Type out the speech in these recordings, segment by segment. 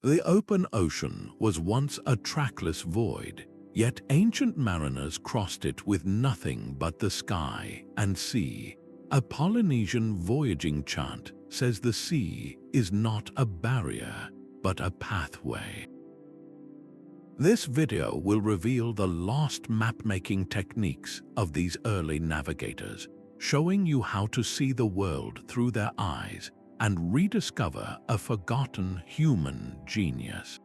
The open ocean was once a trackless void, yet ancient mariners crossed it with nothing but the sky and sea. A Polynesian voyaging chant says the sea is not a barrier, but a pathway. This video will reveal the lost map-making techniques of these early navigators, showing you how to see the world through their eyes and rediscover a forgotten human genius.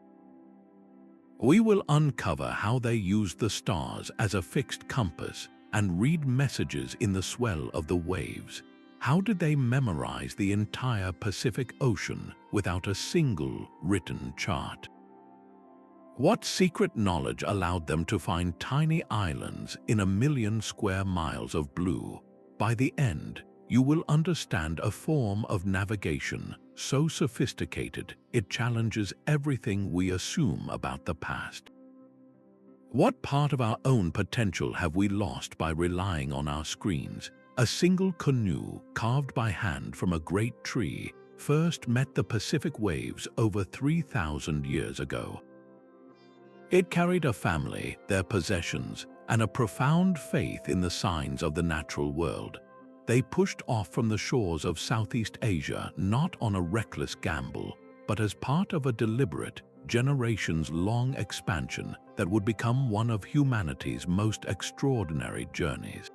We will uncover how they used the stars as a fixed compass and read messages in the swell of the waves. How did they memorize the entire Pacific Ocean without a single written chart? What secret knowledge allowed them to find tiny islands in 1,000,000 square miles of blue? By the end, you will understand a form of navigation so sophisticated it challenges everything we assume about the past. What part of our own potential have we lost by relying on our screens? A single canoe carved by hand from a great tree first met the Pacific waves over 3,000 years ago. It carried a family, their possessions, and a profound faith in the signs of the natural world. They pushed off from the shores of Southeast Asia not on a reckless gamble, but as part of a deliberate, generations-long expansion that would become one of humanity's most extraordinary journeys.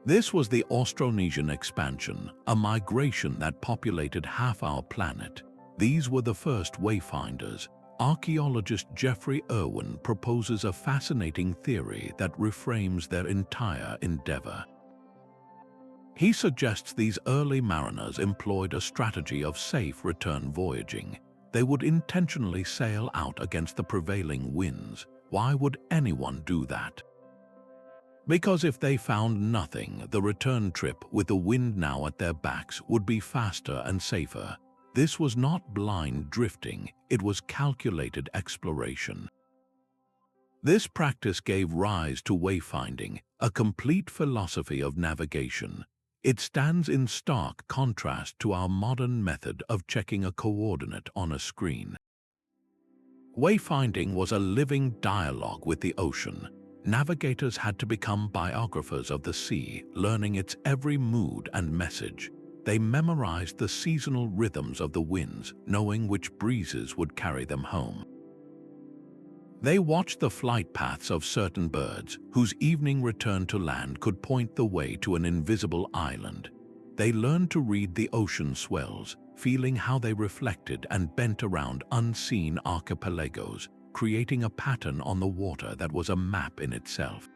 This was the Austronesian Expansion, a migration that populated half our planet. These were the first wayfinders. Archaeologist Jeffrey Irwin proposes a fascinating theory that reframes their entire endeavor. He suggests these early mariners employed a strategy of safe return voyaging. They would intentionally sail out against the prevailing winds. Why would anyone do that? Because if they found nothing, the return trip with the wind now at their backs would be faster and safer. This was not blind drifting, it was calculated exploration. This practice gave rise to wayfinding, a complete philosophy of navigation. It stands in stark contrast to our modern method of checking a coordinate on a screen. Wayfinding was a living dialogue with the ocean. Navigators had to become biographers of the sea, learning its every mood and message. They memorized the seasonal rhythms of the winds, knowing which breezes would carry them home. They watched the flight paths of certain birds, whose evening return to land could point the way to an invisible island. They learned to read the ocean swells, feeling how they reflected and bent around unseen archipelagos, creating a pattern on the water that was a map in itself.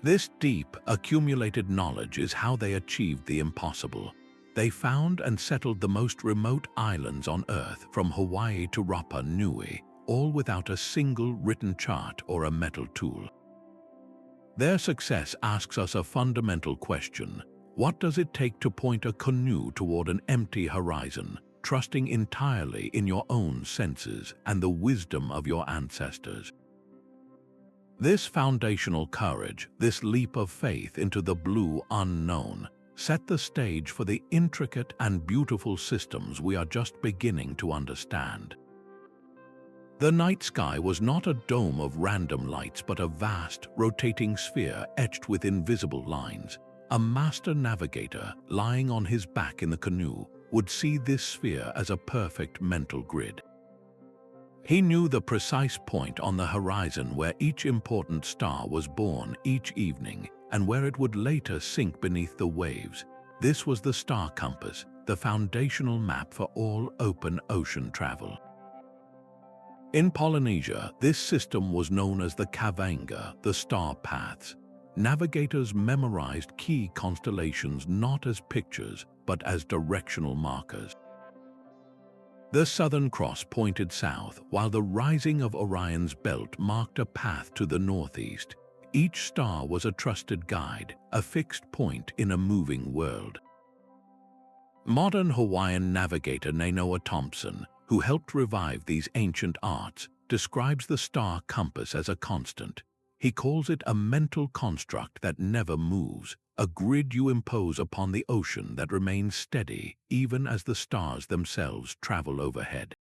This deep, accumulated knowledge is how they achieved the impossible. They found and settled the most remote islands on Earth, from Hawaii to Rapa Nui, all without a single written chart or a metal tool. Their success asks us a fundamental question. What does it take to point a canoe toward an empty horizon, trusting entirely in your own senses and the wisdom of your ancestors? This foundational courage, this leap of faith into the blue unknown, set the stage for the intricate and beautiful systems we are just beginning to understand. The night sky was not a dome of random lights, but a vast, rotating sphere etched with invisible lines. A master navigator, lying on his back in the canoe, would see this sphere as a perfect mental grid. He knew the precise point on the horizon where each important star was born each evening, and where it would later sink beneath the waves. This was the star compass, the foundational map for all open ocean travel. In Polynesia, this system was known as the Kavanga, the star paths. Navigators memorized key constellations not as pictures, but as directional markers. The Southern Cross pointed south, while the rising of Orion's belt marked a path to the northeast. Each star was a trusted guide, a fixed point in a moving world. Modern Hawaiian navigator Nainoa Thompson, who helped revive these ancient arts, describes the star compass as a constant. He calls it a mental construct that never moves, a grid you impose upon the ocean that remains steady even as the stars themselves travel overhead.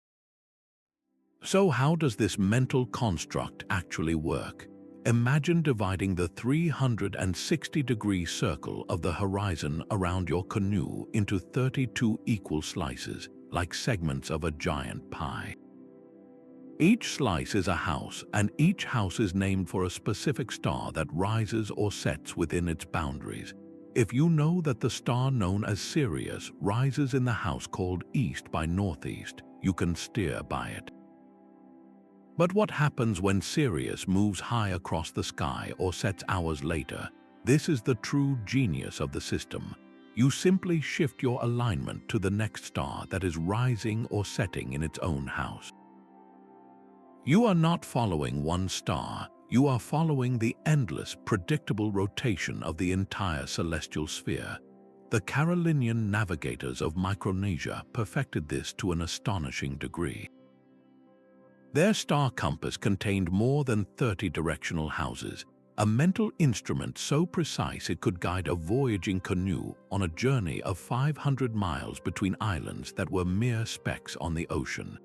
So how does this mental construct actually work? Imagine dividing the 360-degree circle of the horizon around your canoe into 32 equal slices, like segments of a giant pie. Each slice is a house, and each house is named for a specific star that rises or sets within its boundaries. If you know that the star known as Sirius rises in the house called East by Northeast, you can steer by it. But what happens when Sirius moves high across the sky or sets hours later? This is the true genius of the system. You simply shift your alignment to the next star that is rising or setting in its own house. You are not following one star, you are following the endless, predictable rotation of the entire celestial sphere. The Carolinian navigators of Micronesia perfected this to an astonishing degree. Their star compass contained more than 30 directional houses, a mental instrument so precise it could guide a voyaging canoe on a journey of 500 miles between islands that were mere specks on the ocean.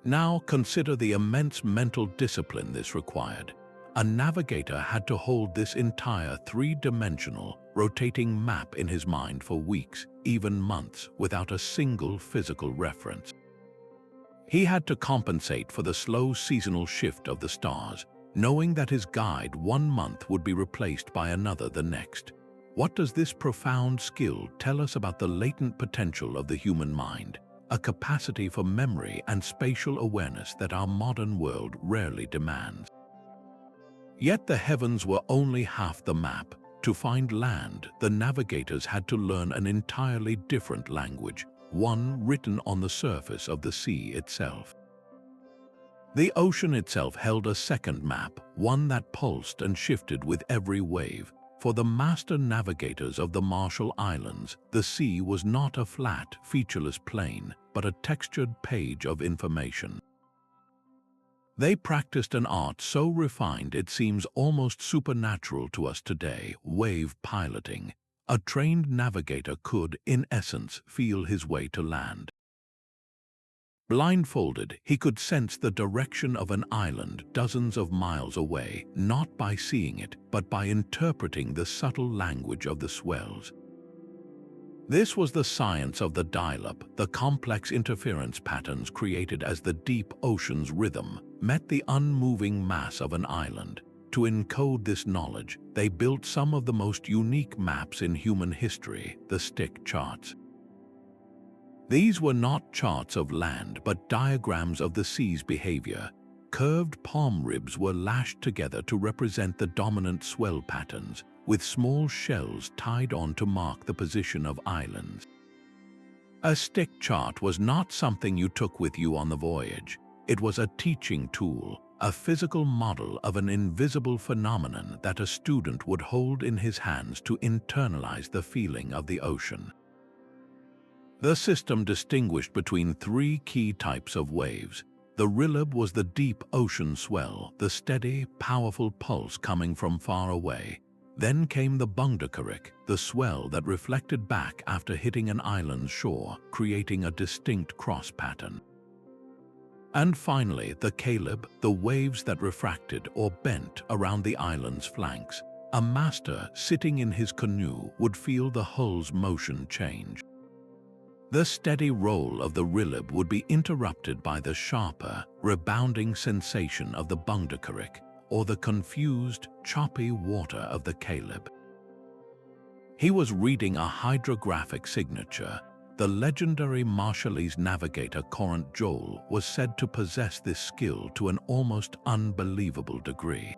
Now consider the immense mental discipline this required. A navigator had to hold this entire three-dimensional, rotating map in his mind for weeks, even months, without a single physical reference. He had to compensate for the slow seasonal shift of the stars, knowing that his guide one month would be replaced by another the next. What does this profound skill tell us about the latent potential of the human mind? A capacity for memory and spatial awareness that our modern world rarely demands. Yet the heavens were only half the map. To find land, the navigators had to learn an entirely different language, one written on the surface of the sea itself. The ocean itself held a second map, one that pulsed and shifted with every wave. For the master navigators of the Marshall Islands, the sea was not a flat, featureless plain, but a textured page of information. They practiced an art so refined it seems almost supernatural to us today, wave piloting. A trained navigator could, in essence, feel his way to land. Blindfolded, he could sense the direction of an island dozens of miles away, not by seeing it, but by interpreting the subtle language of the swells. This was the science of the dial-up, the complex interference patterns created as the deep ocean's rhythm met the unmoving mass of an island. To encode this knowledge, they built some of the most unique maps in human history, the stick charts. These were not charts of land, but diagrams of the sea's behavior. Curved palm ribs were lashed together to represent the dominant swell patterns, with small shells tied on to mark the position of islands. A stick chart was not something you took with you on the voyage. It was a teaching tool, a physical model of an invisible phenomenon that a student would hold in his hands to internalize the feeling of the ocean. The system distinguished between three key types of waves. The rilib was the deep ocean swell, the steady, powerful pulse coming from far away. Then came the bungdakarik, the swell that reflected back after hitting an island's shore, creating a distinct cross pattern. And finally, the kalib, the waves that refracted or bent around the island's flanks. A master sitting in his canoe would feel the hull's motion change. The steady roll of the rilib would be interrupted by the sharper, rebounding sensation of the bungdakarik, or the confused, choppy water of the kalib. He was reading a hydrographic signature. The legendary Marshallese navigator Courant Joel was said to possess this skill to an almost unbelievable degree.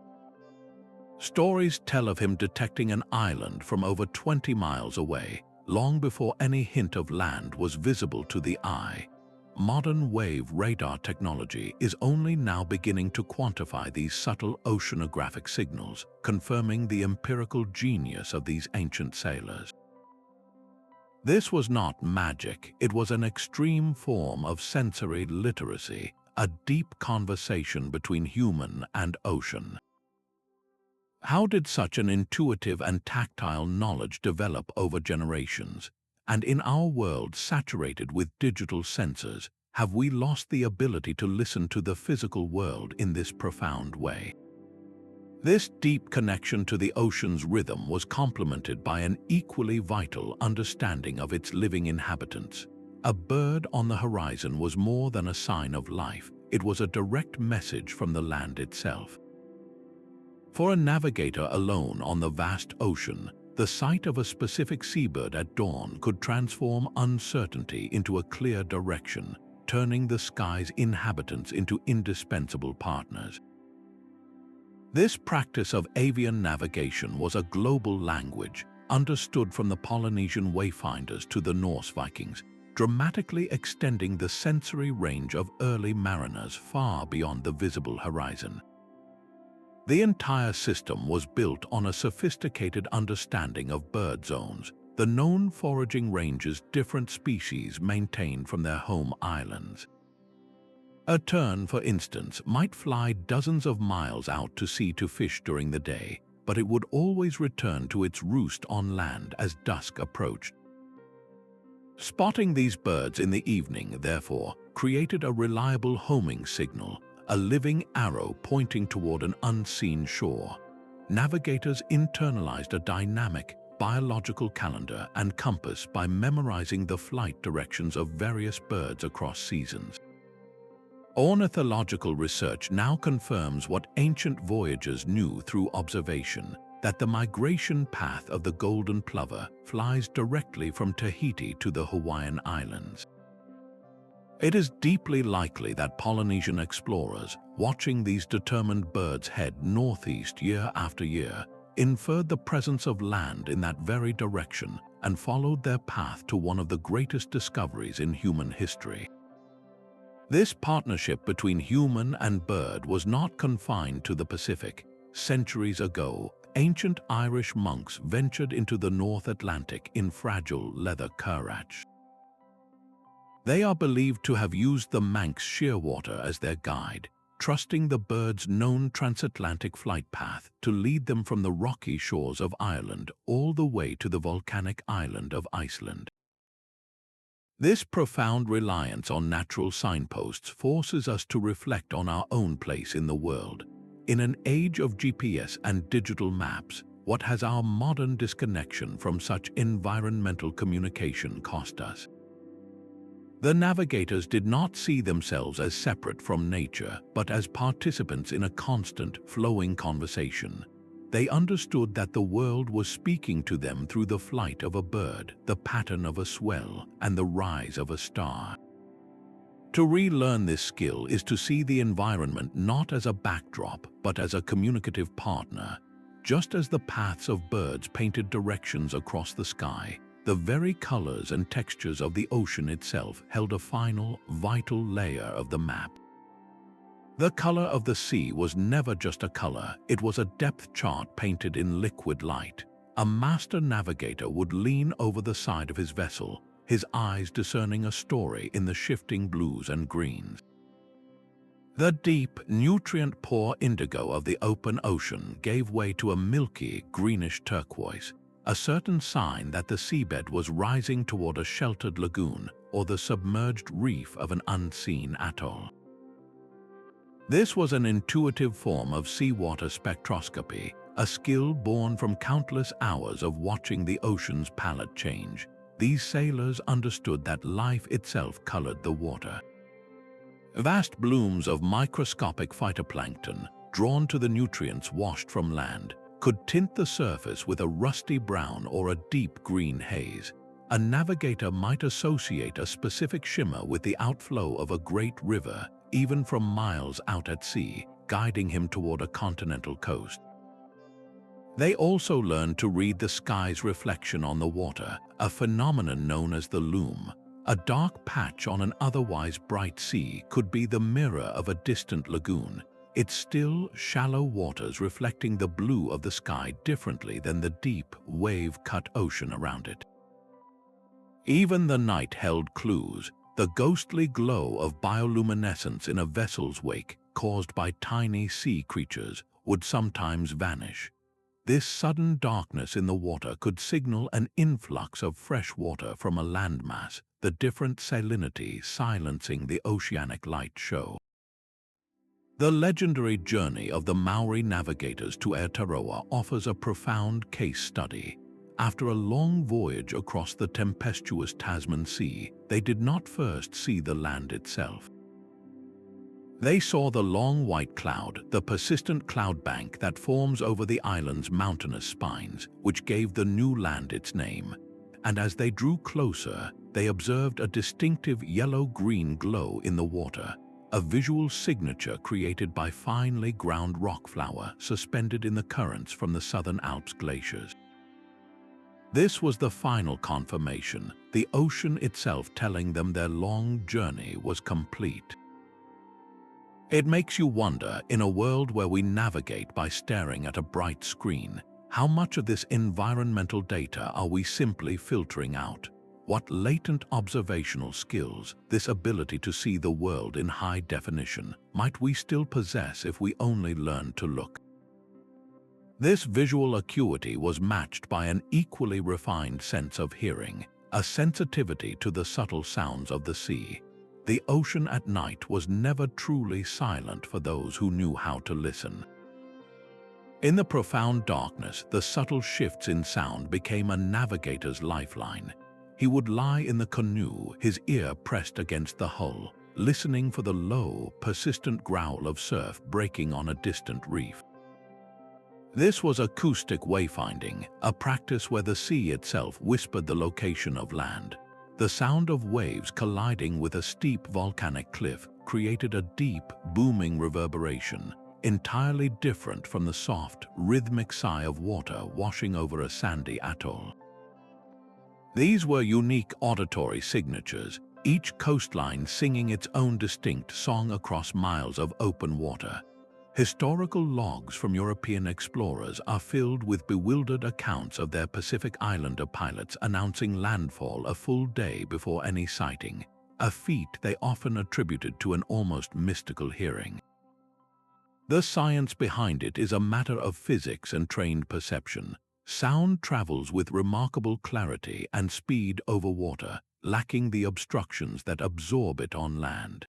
Stories tell of him detecting an island from over 20 miles away, long before any hint of land was visible to the eye. Modern wave radar technology is only now beginning to quantify these subtle oceanographic signals, confirming the empirical genius of these ancient sailors. This was not magic, it was an extreme form of sensory literacy, a deep conversation between human and ocean. How did such an intuitive and tactile knowledge develop over generations? And in our world saturated with digital sensors, have we lost the ability to listen to the physical world in this profound way? This deep connection to the ocean's rhythm was complemented by an equally vital understanding of its living inhabitants. A bird on the horizon was more than a sign of life. It was a direct message from the land itself. For a navigator alone on the vast ocean, the sight of a specific seabird at dawn could transform uncertainty into a clear direction, turning the sky's inhabitants into indispensable partners. This practice of avian navigation was a global language, understood from the Polynesian wayfinders to the Norse Vikings, dramatically extending the sensory range of early mariners far beyond the visible horizon. The entire system was built on a sophisticated understanding of bird zones, the known foraging ranges different species maintained from their home islands. A tern, for instance, might fly dozens of miles out to sea to fish during the day, but it would always return to its roost on land as dusk approached. Spotting these birds in the evening, therefore, created a reliable homing signal, a living arrow pointing toward an unseen shore. Navigators internalized a dynamic, biological calendar and compass by memorizing the flight directions of various birds across seasons. Ornithological research now confirms what ancient voyagers knew through observation, that the migration path of the golden plover flies directly from Tahiti to the Hawaiian Islands. It is deeply likely that Polynesian explorers, watching these determined birds head northeast year after year, inferred the presence of land in that very direction and followed their path to one of the greatest discoveries in human history. This partnership between human and bird was not confined to the Pacific. Centuries ago, ancient Irish monks ventured into the North Atlantic in fragile leather currachs. They are believed to have used the Manx shearwater as their guide, trusting the bird's known transatlantic flight path to lead them from the rocky shores of Ireland all the way to the volcanic island of Iceland. This profound reliance on natural signposts forces us to reflect on our own place in the world. In an age of GPS and digital maps, what has our modern disconnection from such environmental communication cost us? The navigators did not see themselves as separate from nature, but as participants in a constant, flowing conversation. They understood that the world was speaking to them through the flight of a bird, the pattern of a swell, and the rise of a star. To relearn this skill is to see the environment not as a backdrop, but as a communicative partner. Just as the paths of birds painted directions across the sky, the very colors and textures of the ocean itself held a final, vital layer of the map. The color of the sea was never just a color, it was a depth chart painted in liquid light. A master navigator would lean over the side of his vessel, his eyes discerning a story in the shifting blues and greens. The deep, nutrient-poor indigo of the open ocean gave way to a milky, greenish turquoise, a certain sign that the seabed was rising toward a sheltered lagoon or the submerged reef of an unseen atoll. This was an intuitive form of seawater spectroscopy, a skill born from countless hours of watching the ocean's palette change. These sailors understood that life itself colored the water. Vast blooms of microscopic phytoplankton, drawn to the nutrients washed from land, could tint the surface with a rusty brown or a deep green haze. A navigator might associate a specific shimmer with the outflow of a great river, even from miles out at sea, guiding him toward a continental coast. They also learned to read the sky's reflection on the water, a phenomenon known as the loom. A dark patch on an otherwise bright sea could be the mirror of a distant lagoon, its still, shallow waters reflecting the blue of the sky differently than the deep, wave-cut ocean around it. Even the night held clues. The ghostly glow of bioluminescence in a vessel's wake, caused by tiny sea creatures, would sometimes vanish. This sudden darkness in the water could signal an influx of fresh water from a landmass, the different salinity silencing the oceanic light show. The legendary journey of the Maori navigators to Aotearoa offers a profound case study. After a long voyage across the tempestuous Tasman Sea, they did not first see the land itself. They saw the long white cloud, the persistent cloud bank that forms over the island's mountainous spines, which gave the new land its name. And as they drew closer, they observed a distinctive yellow-green glow in the water, a visual signature created by finely ground rock flour suspended in the currents from the southern Alps glaciers. This was the final confirmation, the ocean itself telling them their long journey was complete. It makes you wonder, in a world where we navigate by staring at a bright screen, how much of this environmental data are we simply filtering out? What latent observational skills, this ability to see the world in high definition, might we still possess if we only learned to look? This visual acuity was matched by an equally refined sense of hearing, a sensitivity to the subtle sounds of the sea. The ocean at night was never truly silent for those who knew how to listen. In the profound darkness, the subtle shifts in sound became a navigator's lifeline. He would lie in the canoe, his ear pressed against the hull, listening for the low, persistent growl of surf breaking on a distant reef. This was acoustic wayfinding, a practice where the sea itself whispered the location of land. The sound of waves colliding with a steep volcanic cliff created a deep, booming reverberation, entirely different from the soft, rhythmic sigh of water washing over a sandy atoll. These were unique auditory signatures, each coastline singing its own distinct song across miles of open water. Historical logs from European explorers are filled with bewildered accounts of their Pacific Islander pilots announcing landfall a full day before any sighting, a feat they often attributed to an almost mystical hearing. The science behind it is a matter of physics and trained perception. Sound travels with remarkable clarity and speed over water, lacking the obstructions that absorb it on land.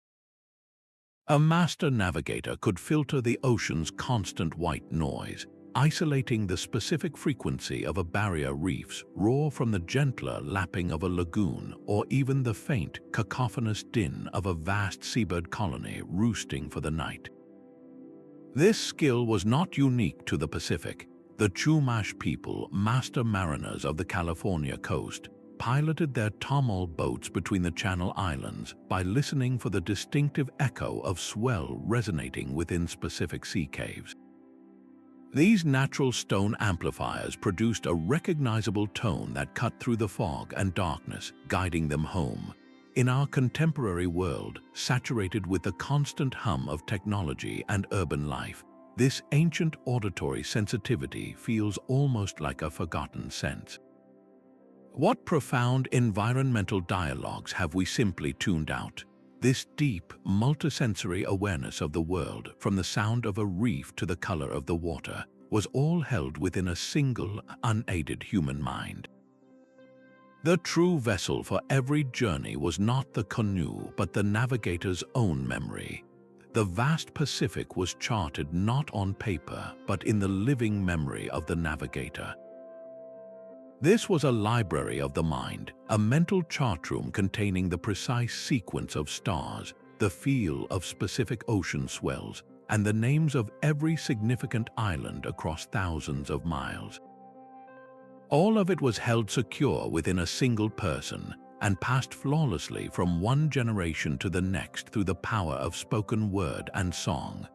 A master navigator could filter the ocean's constant white noise, isolating the specific frequency of a barrier reef's roar from the gentler lapping of a lagoon, or even the faint, cacophonous din of a vast seabird colony roosting for the night. This skill was not unique to the Pacific. The Chumash people, master mariners of the California coast, piloted their tomol boats between the Channel Islands by listening for the distinctive echo of swell resonating within specific sea caves. These natural stone amplifiers produced a recognizable tone that cut through the fog and darkness, guiding them home. In our contemporary world, saturated with the constant hum of technology and urban life, this ancient auditory sensitivity feels almost like a forgotten sense. What profound environmental dialogues have we simply tuned out? This deep, multisensory awareness of the world, from the sound of a reef to the color of the water, was all held within a single, unaided human mind. The true vessel for every journey was not the canoe, but the navigator's own memory. The vast Pacific was charted not on paper, but in the living memory of the navigator. This was a library of the mind, a mental chart room containing the precise sequence of stars, the feel of specific ocean swells, and the names of every significant island across thousands of miles. All of it was held secure within a single person and passed flawlessly from one generation to the next through the power of spoken word and song.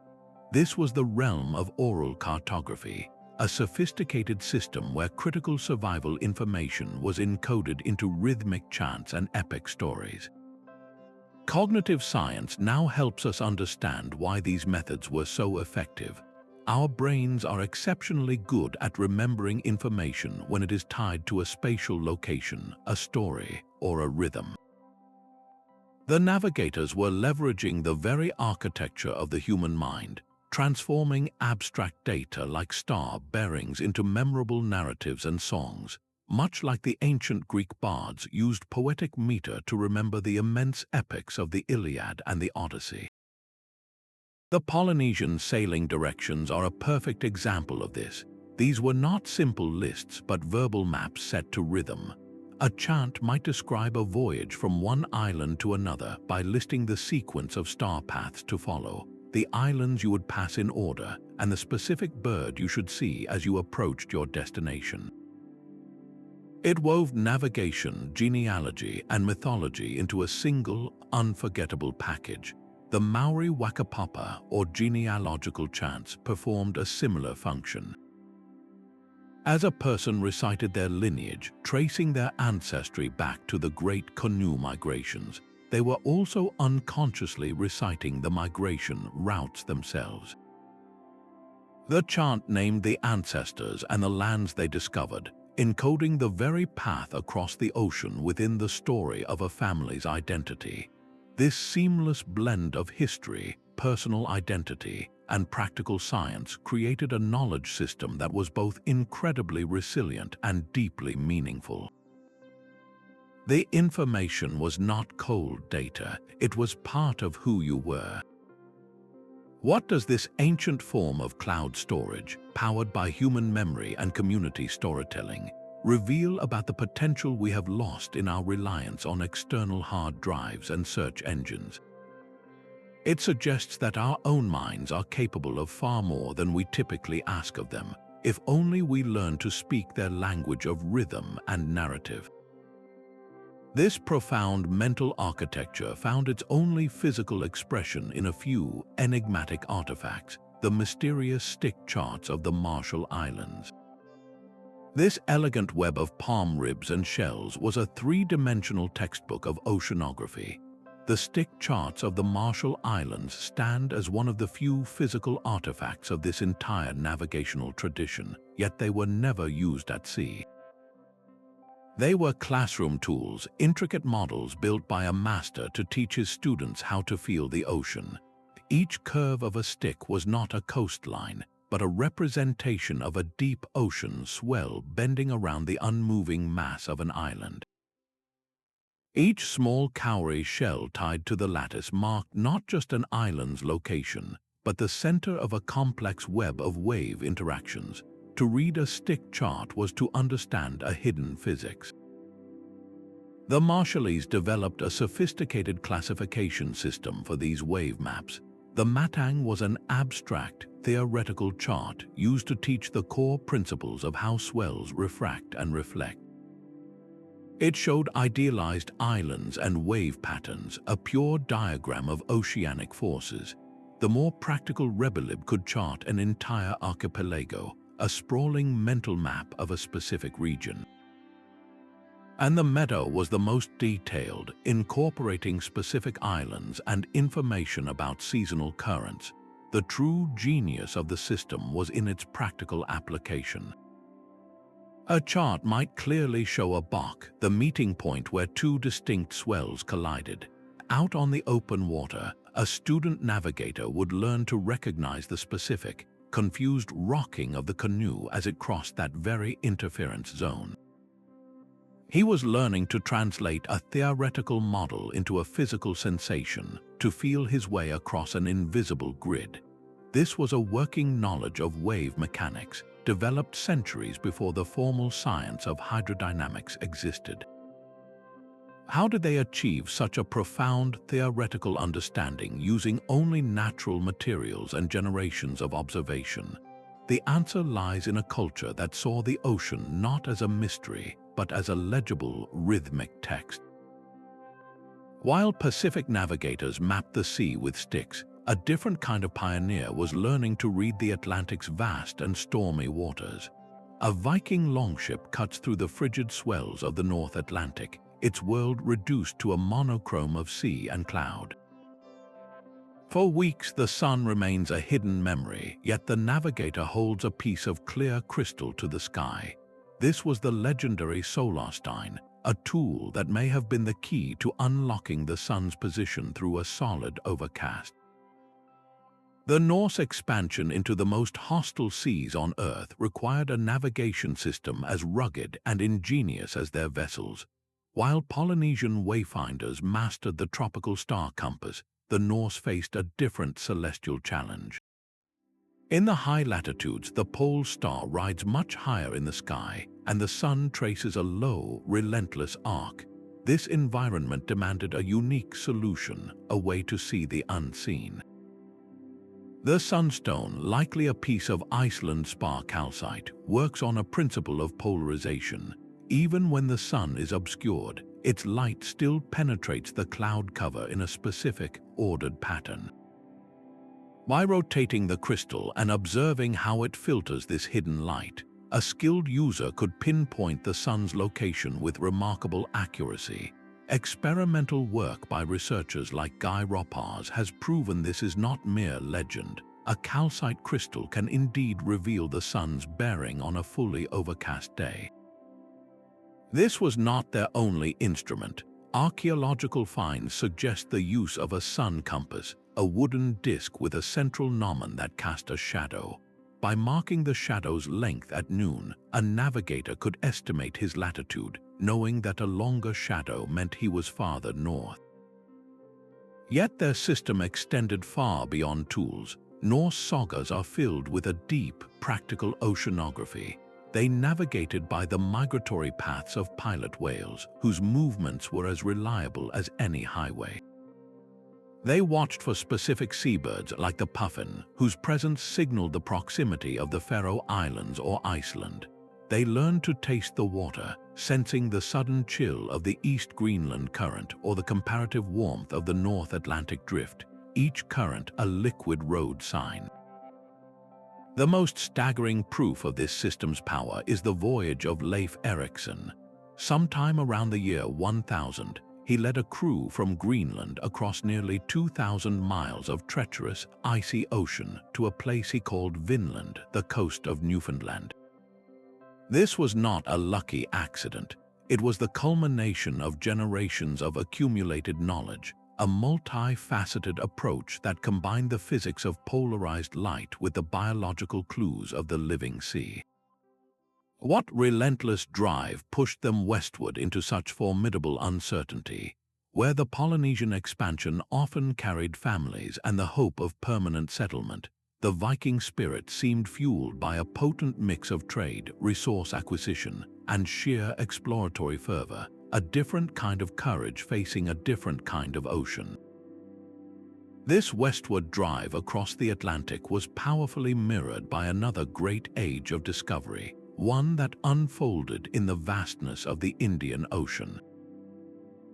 This was the realm of oral cartography, a sophisticated system where critical survival information was encoded into rhythmic chants and epic stories. Cognitive science now helps us understand why these methods were so effective. Our brains are exceptionally good at remembering information when it is tied to a spatial location, a story, or a rhythm. The navigators were leveraging the very architecture of the human mind, transforming abstract data like star bearings into memorable narratives and songs. much like the ancient Greek bards used poetic meter to remember the immense epics of the Iliad and the Odyssey. The Polynesian sailing directions are a perfect example of this. These were not simple lists but verbal maps set to rhythm. A chant might describe a voyage from one island to another by listing the sequence of star paths to follow, the islands you would pass in order, and the specific bird you should see as you approached your destination. It wove navigation, genealogy, and mythology into a single, unforgettable package. The Maori whakapapa, or genealogical chants, performed a similar function. As a person recited their lineage, tracing their ancestry back to the great canoe migrations, they were also unconsciously reciting the migration routes themselves. The chant named the ancestors and the lands they discovered, encoding the very path across the ocean within the story of a family's identity. This seamless blend of history, personal identity, and practical science created a knowledge system that was both incredibly resilient and deeply meaningful. The information was not cold data, it was part of who you were. What does this ancient form of cloud storage, powered by human memory and community storytelling, reveal about the potential we have lost in our reliance on external hard drives and search engines? It suggests that our own minds are capable of far more than we typically ask of them, if only we learn to speak their language of rhythm and narrative. This profound mental architecture found its only physical expression in a few enigmatic artifacts, the mysterious stick charts of the Marshall Islands. This elegant web of palm ribs and shells was a three-dimensional textbook of oceanography. The stick charts of the Marshall Islands stand as one of the few physical artifacts of this entire navigational tradition, yet they were never used at sea. They were classroom tools, intricate models built by a master to teach his students how to feel the ocean. Each curve of a stick was not a coastline, but a representation of a deep ocean swell bending around the unmoving mass of an island. Each small cowrie shell tied to the lattice marked not just an island's location, but the center of a complex web of wave interactions. To read a stick chart was to understand a hidden physics. The Marshallese developed a sophisticated classification system for these wave maps. The matang was an abstract, theoretical chart used to teach the core principles of how swells refract and reflect. It showed idealized islands and wave patterns, a pure diagram of oceanic forces. The more practical Rebelib could chart an entire archipelago, a sprawling mental map of a specific region. And the Meadow was the most detailed, incorporating specific islands and information about seasonal currents. The true genius of the system was in its practical application. A chart might clearly show a bock, the meeting point where two distinct swells collided. Out on the open water, a student navigator would learn to recognize the specific, confused rocking of the canoe as it crossed that very interference zone. He was learning to translate a theoretical model into a physical sensation, to feel his way across an invisible grid. This was a working knowledge of wave mechanics, developed centuries before the formal science of hydrodynamics existed. How did they achieve such a profound theoretical understanding using only natural materials and generations of observation? The answer lies in a culture that saw the ocean not as a mystery, but as a legible, rhythmic text. While Pacific navigators mapped the sea with sticks, a different kind of pioneer was learning to read the Atlantic's vast and stormy waters. A Viking longship cuts through the frigid swells of the North Atlantic, its world reduced to a monochrome of sea and cloud. For weeks, the sun remains a hidden memory, yet the navigator holds a piece of clear crystal to the sky. This was the legendary Solarstein, a tool that may have been the key to unlocking the sun's position through a solid overcast. The Norse expansion into the most hostile seas on Earth required a navigation system as rugged and ingenious as their vessels. While Polynesian wayfinders mastered the tropical star compass, the Norse faced a different celestial challenge. In the high latitudes, the pole star rides much higher in the sky, and the sun traces a low, relentless arc. This environment demanded a unique solution, a way to see the unseen. The sunstone, likely a piece of Iceland spar calcite, works on a principle of polarization. Even when the sun is obscured, its light still penetrates the cloud cover in a specific, ordered pattern. By rotating the crystal and observing how it filters this hidden light, a skilled user could pinpoint the sun's location with remarkable accuracy. Experimental work by researchers like Guy Ropars has proven this is not mere legend. A calcite crystal can indeed reveal the sun's bearing on a fully overcast day. This was not their only instrument. Archaeological finds suggest the use of a sun compass, a wooden disc with a central gnomon that cast a shadow. By marking the shadow's length at noon, a navigator could estimate his latitude, knowing that a longer shadow meant he was farther north. Yet their system extended far beyond tools. Norse sagas are filled with a deep, practical oceanography. They navigated by the migratory paths of pilot whales, whose movements were as reliable as any highway. They watched for specific seabirds like the puffin, whose presence signaled the proximity of the Faroe Islands or Iceland. They learned to taste the water, sensing the sudden chill of the East Greenland current or the comparative warmth of the North Atlantic drift, each current a liquid road sign. The most staggering proof of this system's power is the voyage of Leif Erikson. Sometime around the year 1000, he led a crew from Greenland across nearly 2,000 miles of treacherous, icy ocean to a place he called Vinland, the coast of Newfoundland. This was not a lucky accident. It was the culmination of generations of accumulated knowledge, a multi-faceted approach that combined the physics of polarized light with the biological clues of the living sea. What relentless drive pushed them westward into such formidable uncertainty, where the Polynesian expansion often carried families and the hope of permanent settlement? The Viking spirit seemed fueled by a potent mix of trade, resource acquisition, and sheer exploratory fervor, a different kind of courage facing a different kind of ocean. This westward drive across the Atlantic was powerfully mirrored by another great age of discovery, one that unfolded in the vastness of the Indian Ocean.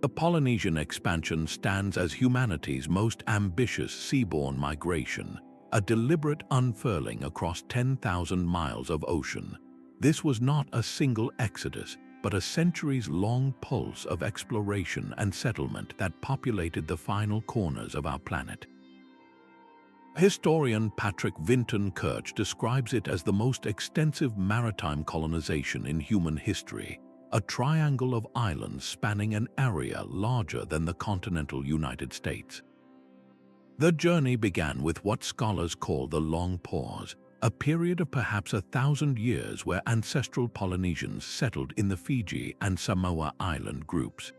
The Polynesian expansion stands as humanity's most ambitious seaborne migration, a deliberate unfurling across 10,000 miles of ocean. This was not a single exodus, but a centuries-long pulse of exploration and settlement that populated the final corners of our planet. Historian Patrick Vinton Kirch describes it as the most extensive maritime colonization in human history, a triangle of islands spanning an area larger than the continental United States. The journey began with what scholars call the Long Pause, a period of perhaps 1,000 years where ancestral Polynesians settled in the Fiji and Samoa island groups.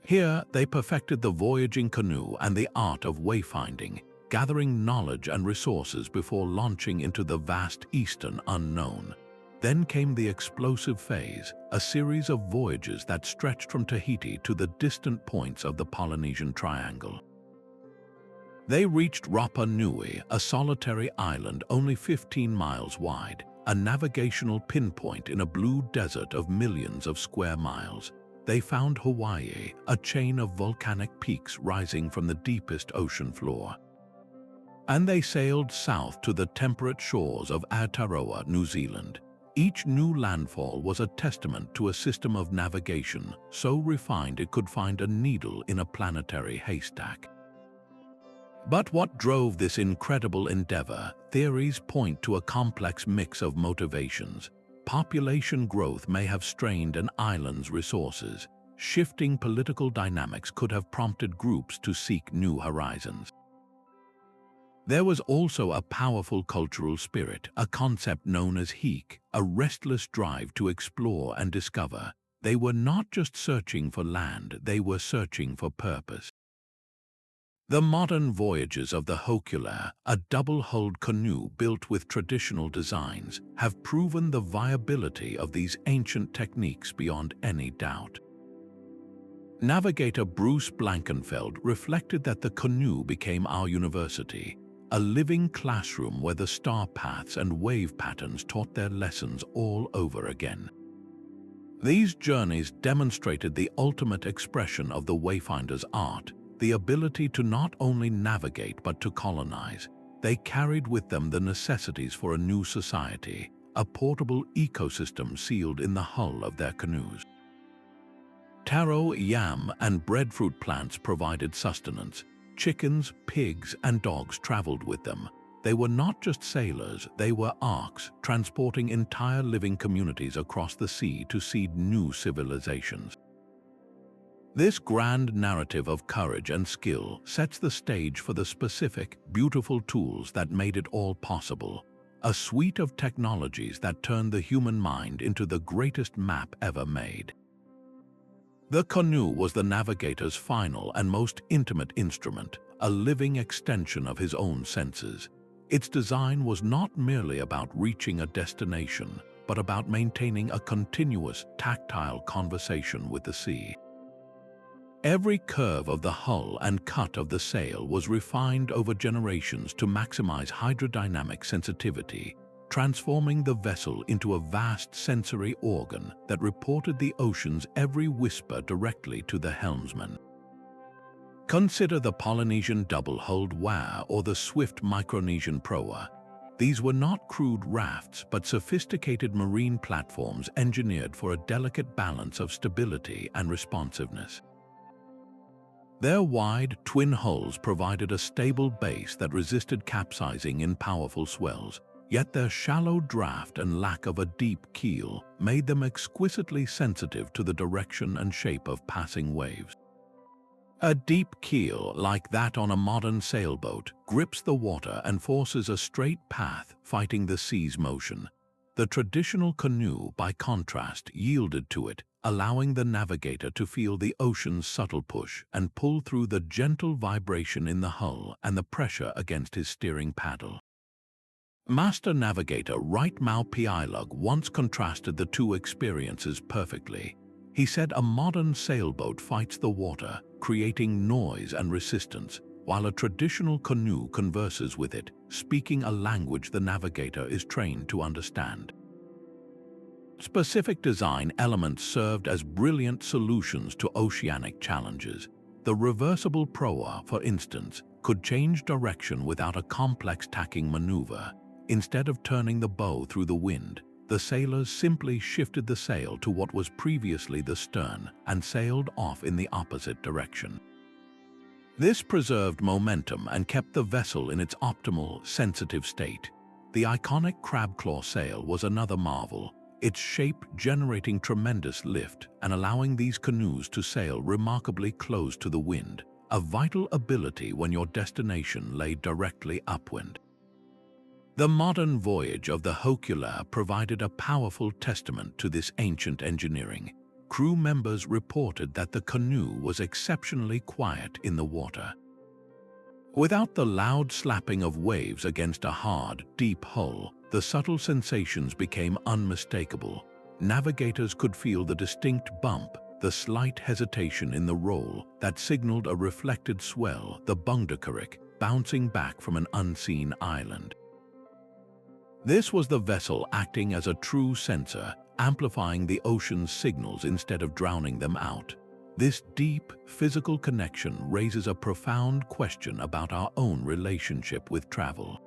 Here, they perfected the voyaging canoe and the art of wayfinding, gathering knowledge and resources before launching into the vast eastern unknown. Then came the explosive phase, a series of voyages that stretched from Tahiti to the distant points of the Polynesian Triangle. They reached Rapa Nui, a solitary island only 15 miles wide, a navigational pinpoint in a blue desert of millions of square miles. They found Hawaii, a chain of volcanic peaks rising from the deepest ocean floor. And they sailed south to the temperate shores of Aotearoa, New Zealand. Each new landfall was a testament to a system of navigation so refined it could find a needle in a planetary haystack. But what drove this incredible endeavor? Theories point to a complex mix of motivations. Population growth may have strained an island's resources. Shifting political dynamics could have prompted groups to seek new horizons. There was also a powerful cultural spirit, a concept known as hik, a restless drive to explore and discover. They were not just searching for land, they were searching for purpose. The modern voyages of the Hokule'a, a double-hulled canoe built with traditional designs, have proven the viability of these ancient techniques beyond any doubt. Navigator Bruce Blankenfeld reflected that the canoe became our university, a living classroom where the star paths and wave patterns taught their lessons all over again. These journeys demonstrated the ultimate expression of the wayfinder's art, the ability to not only navigate but to colonize. They carried with them the necessities for a new society, a portable ecosystem sealed in the hull of their canoes. Taro, yam, and breadfruit plants provided sustenance. Chickens, pigs, and dogs traveled with them. They were not just sailors, they were arks, transporting entire living communities across the sea to seed new civilizations. This grand narrative of courage and skill sets the stage for the specific, beautiful tools that made it all possible, a suite of technologies that turned the human mind into the greatest map ever made. The canoe was the navigator's final and most intimate instrument, a living extension of his own senses. Its design was not merely about reaching a destination, but about maintaining a continuous, tactile conversation with the sea. Every curve of the hull and cut of the sail was refined over generations to maximize hydrodynamic sensitivity, transforming the vessel into a vast sensory organ that reported the ocean's every whisper directly to the helmsman. Consider the Polynesian double-hulled Wa or the swift Micronesian proa. These were not crude rafts but sophisticated marine platforms engineered for a delicate balance of stability and responsiveness. Their wide, twin hulls provided a stable base that resisted capsizing in powerful swells, yet their shallow draft and lack of a deep keel made them exquisitely sensitive to the direction and shape of passing waves. A deep keel, like that on a modern sailboat, grips the water and forces a straight path, fighting the sea's motion. The traditional canoe, by contrast, yielded to it, allowing the navigator to feel the ocean's subtle push and pull through the gentle vibration in the hull and the pressure against his steering paddle. Master navigator Wright Maupiailug once contrasted the two experiences perfectly. He said a modern sailboat fights the water, creating noise and resistance, while a traditional canoe converses with it, speaking a language the navigator is trained to understand. Specific design elements served as brilliant solutions to oceanic challenges. The reversible proa, for instance, could change direction without a complex tacking maneuver. Instead of turning the bow through the wind, the sailors simply shifted the sail to what was previously the stern and sailed off in the opposite direction. This preserved momentum and kept the vessel in its optimal, sensitive state. The iconic crab-claw sail was another marvel, its shape generating tremendous lift and allowing these canoes to sail remarkably close to the wind, a vital ability when your destination lay directly upwind. The modern voyage of the Hokule'a provided a powerful testament to this ancient engineering. Crew members reported that the canoe was exceptionally quiet in the water. Without the loud slapping of waves against a hard, deep hull, the subtle sensations became unmistakable. Navigators could feel the distinct bump, the slight hesitation in the roll that signaled a reflected swell, the bungdakarik, bouncing back from an unseen island. This was the vessel acting as a true sensor, amplifying the ocean's signals instead of drowning them out. This deep, physical connection raises a profound question about our own relationship with travel.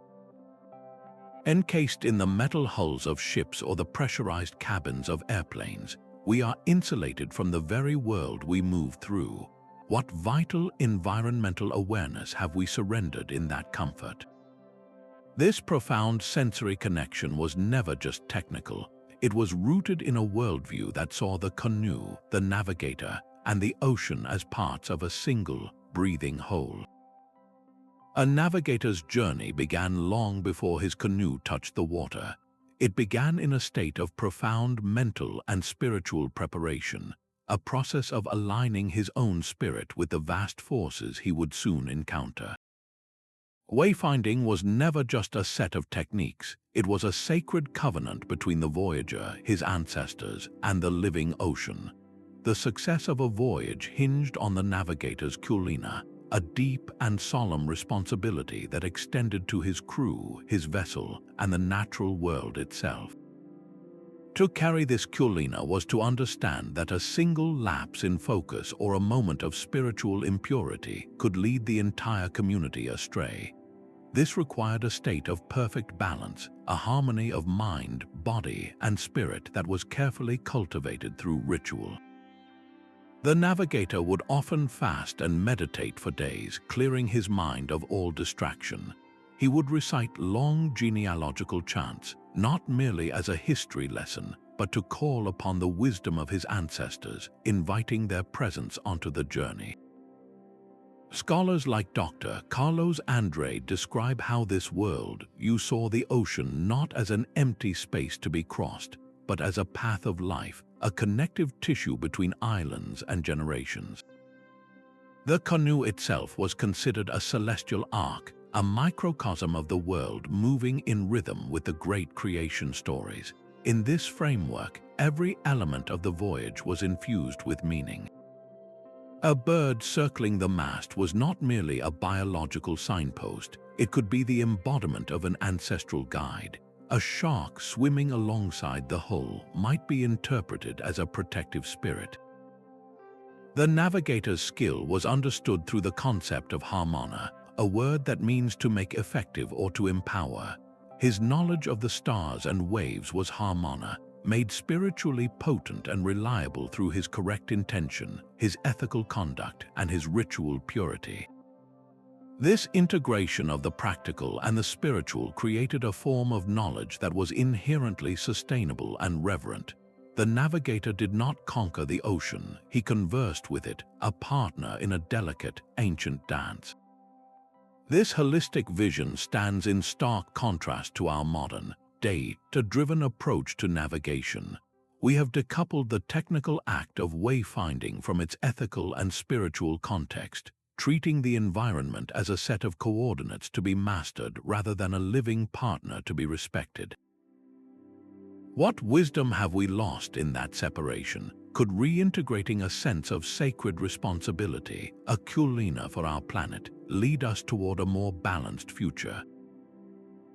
Encased in the metal hulls of ships or the pressurized cabins of airplanes, we are insulated from the very world we move through. What vital environmental awareness have we surrendered in that comfort? This profound sensory connection was never just technical. It was rooted in a worldview that saw the canoe, the navigator, and the ocean as parts of a single, breathing whole. A navigator's journey began long before his canoe touched the water. It began in a state of profound mental and spiritual preparation, a process of aligning his own spirit with the vast forces he would soon encounter. Wayfinding was never just a set of techniques, it was a sacred covenant between the voyager, his ancestors, and the living ocean. The success of a voyage hinged on the navigator's Hokule'a, a deep and solemn responsibility that extended to his crew, his vessel, and the natural world itself. To carry this Hokule'a was to understand that a single lapse in focus or a moment of spiritual impurity could lead the entire community astray. This required a state of perfect balance, a harmony of mind, body, and spirit that was carefully cultivated through ritual. The navigator would often fast and meditate for days, clearing his mind of all distraction. He would recite long genealogical chants, not merely as a history lesson, but to call upon the wisdom of his ancestors, inviting their presence onto the journey. Scholars like Dr. Carlos Andrade describe how this world saw the ocean not as an empty space to be crossed, but as a path of life, a connective tissue between islands and generations. The canoe itself was considered a celestial ark, a microcosm of the world moving in rhythm with the great creation stories. In this framework, every element of the voyage was infused with meaning. A bird circling the mast was not merely a biological signpost, it could be the embodiment of an ancestral guide. A shark swimming alongside the hull might be interpreted as a protective spirit. The navigator's skill was understood through the concept of harmona, a word that means to make effective or to empower. His knowledge of the stars and waves was harmona, made spiritually potent and reliable through his correct intention, his ethical conduct, and his ritual purity. This integration of the practical and the spiritual created a form of knowledge that was inherently sustainable and reverent. The navigator did not conquer the ocean, he conversed with it, a partner in a delicate, ancient dance. This holistic vision stands in stark contrast to our modern, data-driven approach to navigation. We have decoupled the technical act of wayfinding from its ethical and spiritual context, treating the environment as a set of coordinates to be mastered rather than a living partner to be respected. What wisdom have we lost in that separation? Could reintegrating a sense of sacred responsibility, a Hokule'a for our planet, lead us toward a more balanced future?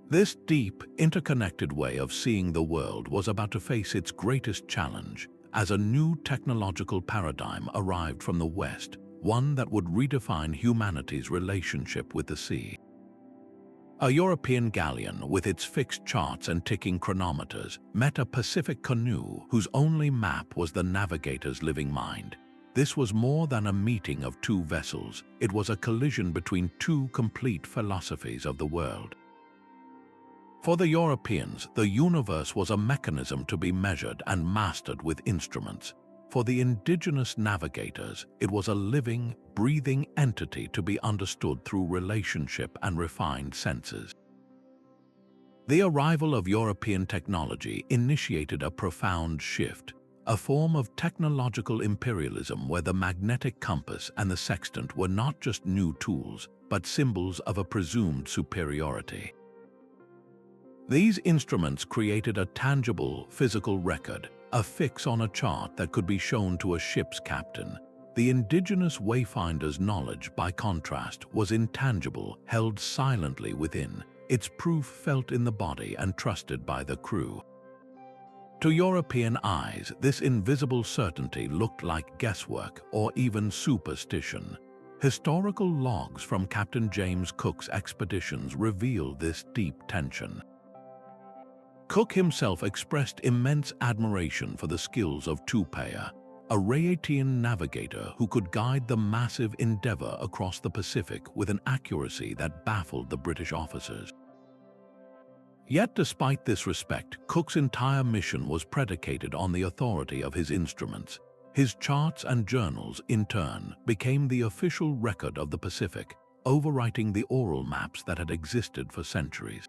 This deep, interconnected way of seeing the world was about to face its greatest challenge as a new technological paradigm arrived from the West, one that would redefine humanity's relationship with the sea. A European galleon with its fixed charts and ticking chronometers met a Pacific canoe whose only map was the navigator's living mind. This was more than a meeting of two vessels, it was a collision between two complete philosophies of the world. For the Europeans, the universe was a mechanism to be measured and mastered with instruments. For the indigenous navigators, it was a living, breathing entity to be understood through relationship and refined senses. The arrival of European technology initiated a profound shift, a form of technological imperialism where the magnetic compass and the sextant were not just new tools, but symbols of a presumed superiority. These instruments created a tangible, physical record, a fix on a chart that could be shown to a ship's captain. The indigenous wayfinder's knowledge, by contrast, was intangible, held silently within, its proof felt in the body and trusted by the crew. To European eyes, this invisible certainty looked like guesswork or even superstition. Historical logs from Captain James Cook's expeditions reveal this deep tension. Cook himself expressed immense admiration for the skills of Tupaia, a Rayetian navigator who could guide the massive endeavor across the Pacific with an accuracy that baffled the British officers. Yet despite this respect, Cook's entire mission was predicated on the authority of his instruments. His charts and journals, in turn, became the official record of the Pacific, overwriting the oral maps that had existed for centuries.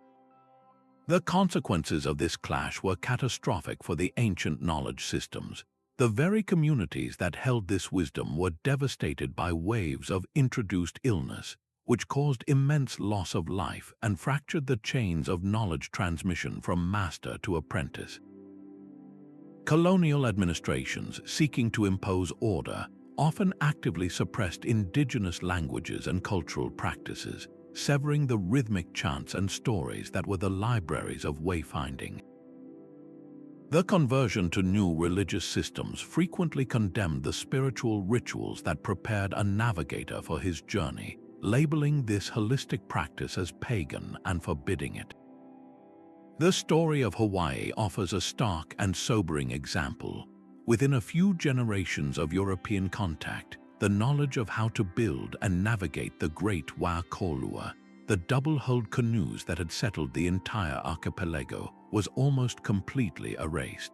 The consequences of this clash were catastrophic for the ancient knowledge systems. The very communities that held this wisdom were devastated by waves of introduced illness, which caused immense loss of life and fractured the chains of knowledge transmission from master to apprentice. Colonial administrations seeking to impose order often actively suppressed indigenous languages and cultural practices, severing the rhythmic chants and stories that were the libraries of wayfinding. The conversion to new religious systems frequently condemned the spiritual rituals that prepared a navigator for his journey, labeling this holistic practice as pagan and forbidding it. The story of Hawaii offers a stark and sobering example. Within a few generations of European contact, the knowledge of how to build and navigate the great Hokule'a, the double-hulled canoes that had settled the entire archipelago, was almost completely erased.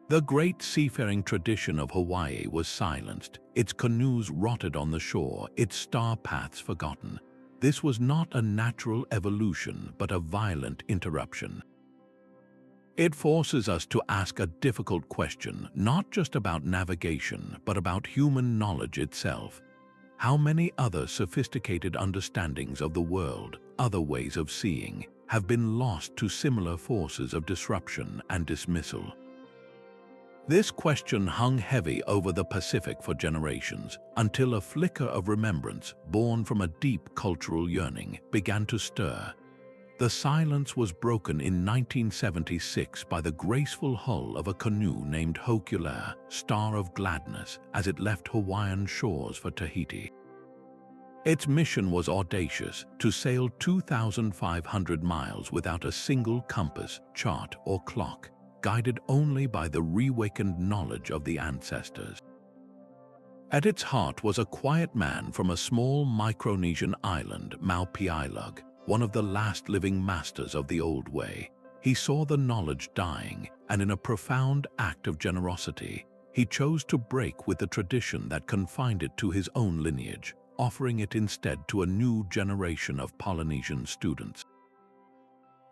The great seafaring tradition of Hawaii was silenced, its canoes rotted on the shore, its star paths forgotten. This was not a natural evolution, but a violent interruption. It forces us to ask a difficult question, not just about navigation, but about human knowledge itself. How many other sophisticated understandings of the world, other ways of seeing, have been lost to similar forces of disruption and dismissal? This question hung heavy over the Pacific for generations, until a flicker of remembrance, born from a deep cultural yearning, began to stir. The silence was broken in 1976 by the graceful hull of a canoe named Hokule'a, Star of Gladness, as it left Hawaiian shores for Tahiti. Its mission was audacious, to sail 2,500 miles without a single compass, chart, or clock, guided only by the reawakened knowledge of the ancestors. At its heart was a quiet man from a small Micronesian island, Mapmaking, one of the last living masters of the old way. He saw the knowledge dying, and in a profound act of generosity, he chose to break with the tradition that confined it to his own lineage, offering it instead to a new generation of Polynesian students.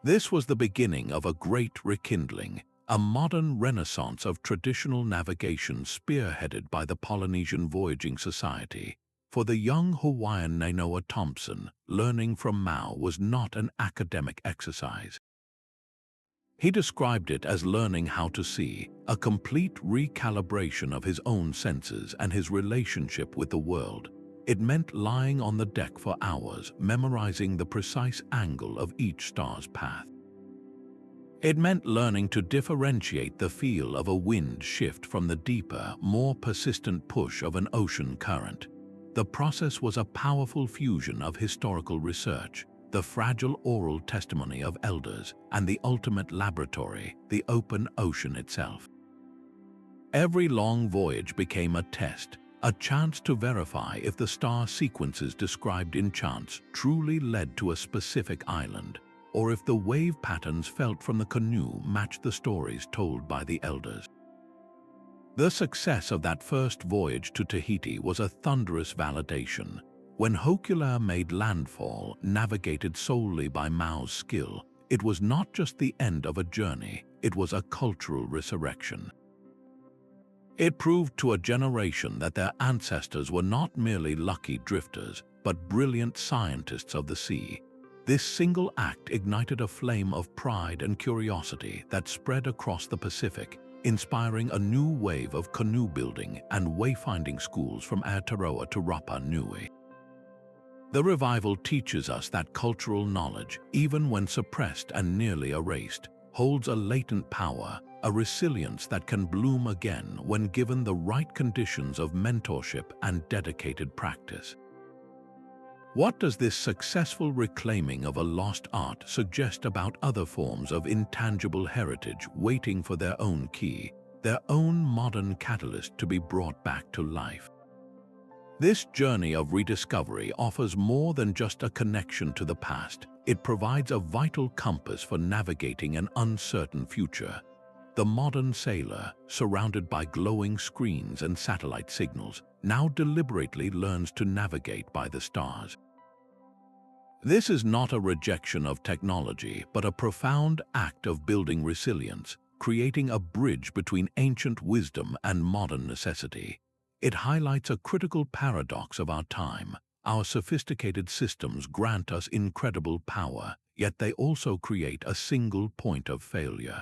This was the beginning of a great rekindling, a modern renaissance of traditional navigation spearheaded by the Polynesian Voyaging Society. For the young Hawaiian Nainoa Thompson, learning from Mao was not an academic exercise. He described it as learning how to see, a complete recalibration of his own senses and his relationship with the world. It meant lying on the deck for hours, memorizing the precise angle of each star's path. It meant learning to differentiate the feel of a wind shift from the deeper, more persistent push of an ocean current. The process was a powerful fusion of historical research, the fragile oral testimony of elders, and the ultimate laboratory, the open ocean itself. Every long voyage became a test, a chance to verify if the star sequences described in Chant truly led to a specific island, or if the wave patterns felt from the canoe matched the stories told by the elders. The success of that first voyage to Tahiti was a thunderous validation. When Hokule'a made landfall, navigated solely by Mao's skill, it was not just the end of a journey, it was a cultural resurrection. It proved to a generation that their ancestors were not merely lucky drifters, but brilliant scientists of the sea. This single act ignited a flame of pride and curiosity that spread across the Pacific, inspiring a new wave of canoe building and wayfinding schools from Aotearoa to Rapa Nui. The revival teaches us that cultural knowledge, even when suppressed and nearly erased, holds a latent power, a resilience that can bloom again when given the right conditions of mentorship and dedicated practice. What does this successful reclaiming of a lost art suggest about other forms of intangible heritage waiting for their own key, their own modern catalyst to be brought back to life? This journey of rediscovery offers more than just a connection to the past. It provides a vital compass for navigating an uncertain future. The modern sailor, surrounded by glowing screens and satellite signals, now deliberately learns to navigate by the stars. This is not a rejection of technology, but a profound act of building resilience, creating a bridge between ancient wisdom and modern necessity. It highlights a critical paradox of our time. Our sophisticated systems grant us incredible power, yet they also create a single point of failure.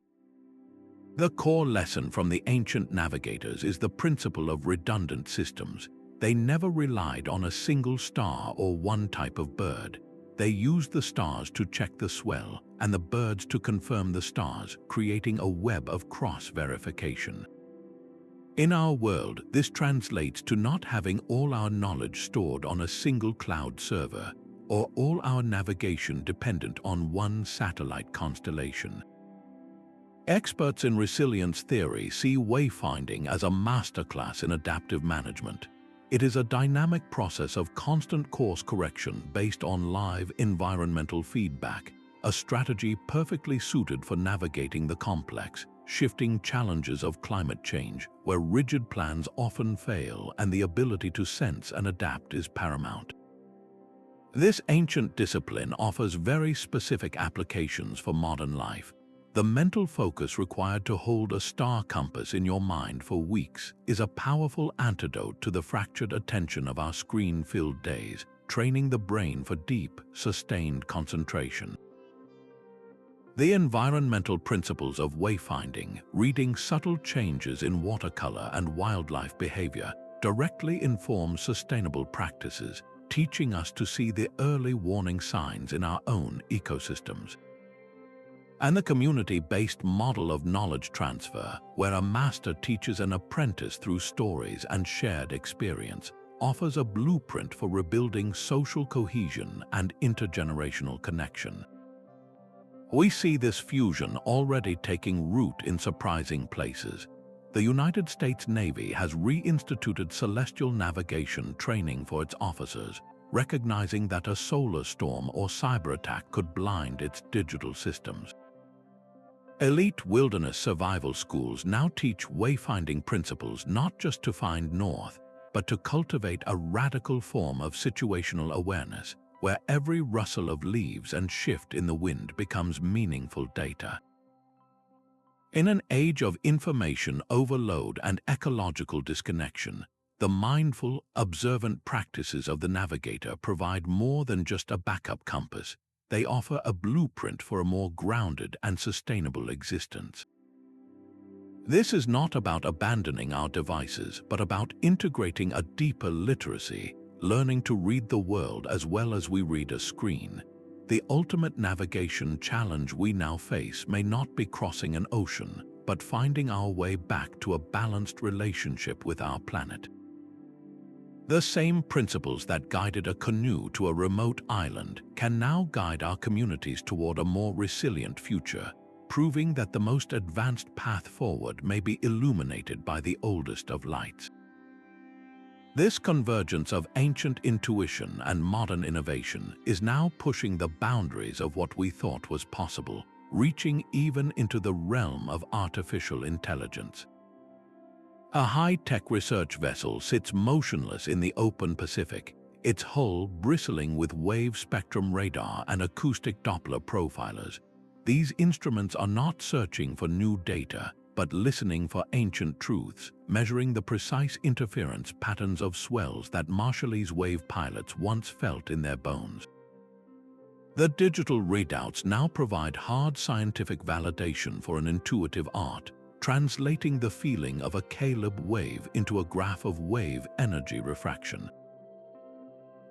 The core lesson from the ancient navigators is the principle of redundant systems. They never relied on a single star or one type of bird. They used the stars to check the swell and the birds to confirm the stars, creating a web of cross-verification. In our world, this translates to not having all our knowledge stored on a single cloud server, or all our navigation dependent on one satellite constellation. Experts in resilience theory see wayfinding as a masterclass in adaptive management. It is a dynamic process of constant course correction based on live environmental feedback, a strategy perfectly suited for navigating the complex, shifting challenges of climate change, where rigid plans often fail and the ability to sense and adapt is paramount. This ancient discipline offers very specific applications for modern life. The mental focus required to hold a star compass in your mind for weeks is a powerful antidote to the fractured attention of our screen-filled days, training the brain for deep, sustained concentration. The environmental principles of wayfinding, reading subtle changes in watercolor and wildlife behavior, directly inform sustainable practices, teaching us to see the early warning signs in our own ecosystems. And the community-based model of knowledge transfer, where a master teaches an apprentice through stories and shared experience, offers a blueprint for rebuilding social cohesion and intergenerational connection. We see this fusion already taking root in surprising places. The United States Navy has reinstituted celestial navigation training for its officers, recognizing that a solar storm or cyber attack could blind its digital systems. Elite wilderness survival schools now teach wayfinding principles not just to find north, but to cultivate a radical form of situational awareness, where every rustle of leaves and shift in the wind becomes meaningful data. In an age of information overload and ecological disconnection, the mindful, observant practices of the navigator provide more than just a backup compass. They offer a blueprint for a more grounded and sustainable existence. This is not about abandoning our devices, but about integrating a deeper literacy, learning to read the world as well as we read a screen. The ultimate navigation challenge we now face may not be crossing an ocean, but finding our way back to a balanced relationship with our planet. The same principles that guided a canoe to a remote island can now guide our communities toward a more resilient future, proving that the most advanced path forward may be illuminated by the oldest of lights. This convergence of ancient intuition and modern innovation is now pushing the boundaries of what we thought was possible, reaching even into the realm of artificial intelligence. A high-tech research vessel sits motionless in the open Pacific, its hull bristling with wave-spectrum radar and acoustic Doppler profilers. These instruments are not searching for new data, but listening for ancient truths, measuring the precise interference patterns of swells that Marshallese wave pilots once felt in their bones. The digital readouts now provide hard scientific validation for an intuitive art, translating the feeling of a Caleb wave into a graph of wave energy refraction.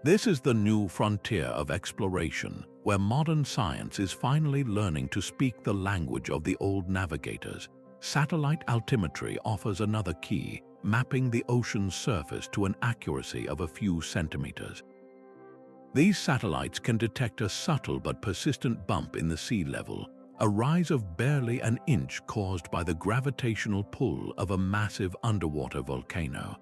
This is the new frontier of exploration, where modern science is finally learning to speak the language of the old navigators. Satellite altimetry offers another key, mapping the ocean's surface to an accuracy of a few centimeters. These satellites can detect a subtle but persistent bump in the sea level, a rise of barely an inch caused by the gravitational pull of a massive underwater volcano.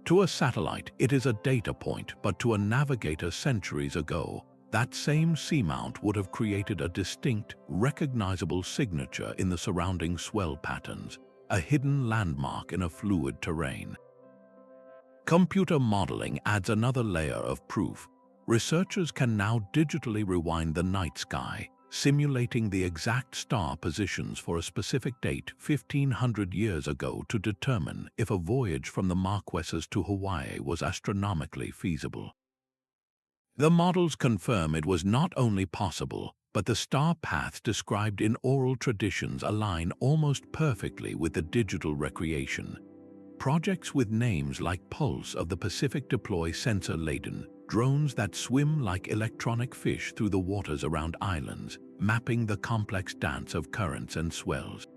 To a satellite, it is a data point, but to a navigator centuries ago, that same seamount would have created a distinct, recognizable signature in the surrounding swell patterns, a hidden landmark in a fluid terrain. Computer modeling adds another layer of proof. researchers can now digitally rewind the night sky, simulating the exact star positions for a specific date 1,500 years ago to determine if a voyage from the Marquesas to Hawaii was astronomically feasible. The models confirm it was not only possible, but the star paths described in oral traditions align almost perfectly with the digital recreation. Projects with names like Pulse of the Pacific deploy sensor-laden drones that swim like electronic fish through the waters around islands, mapping the complex dance of currents and swells.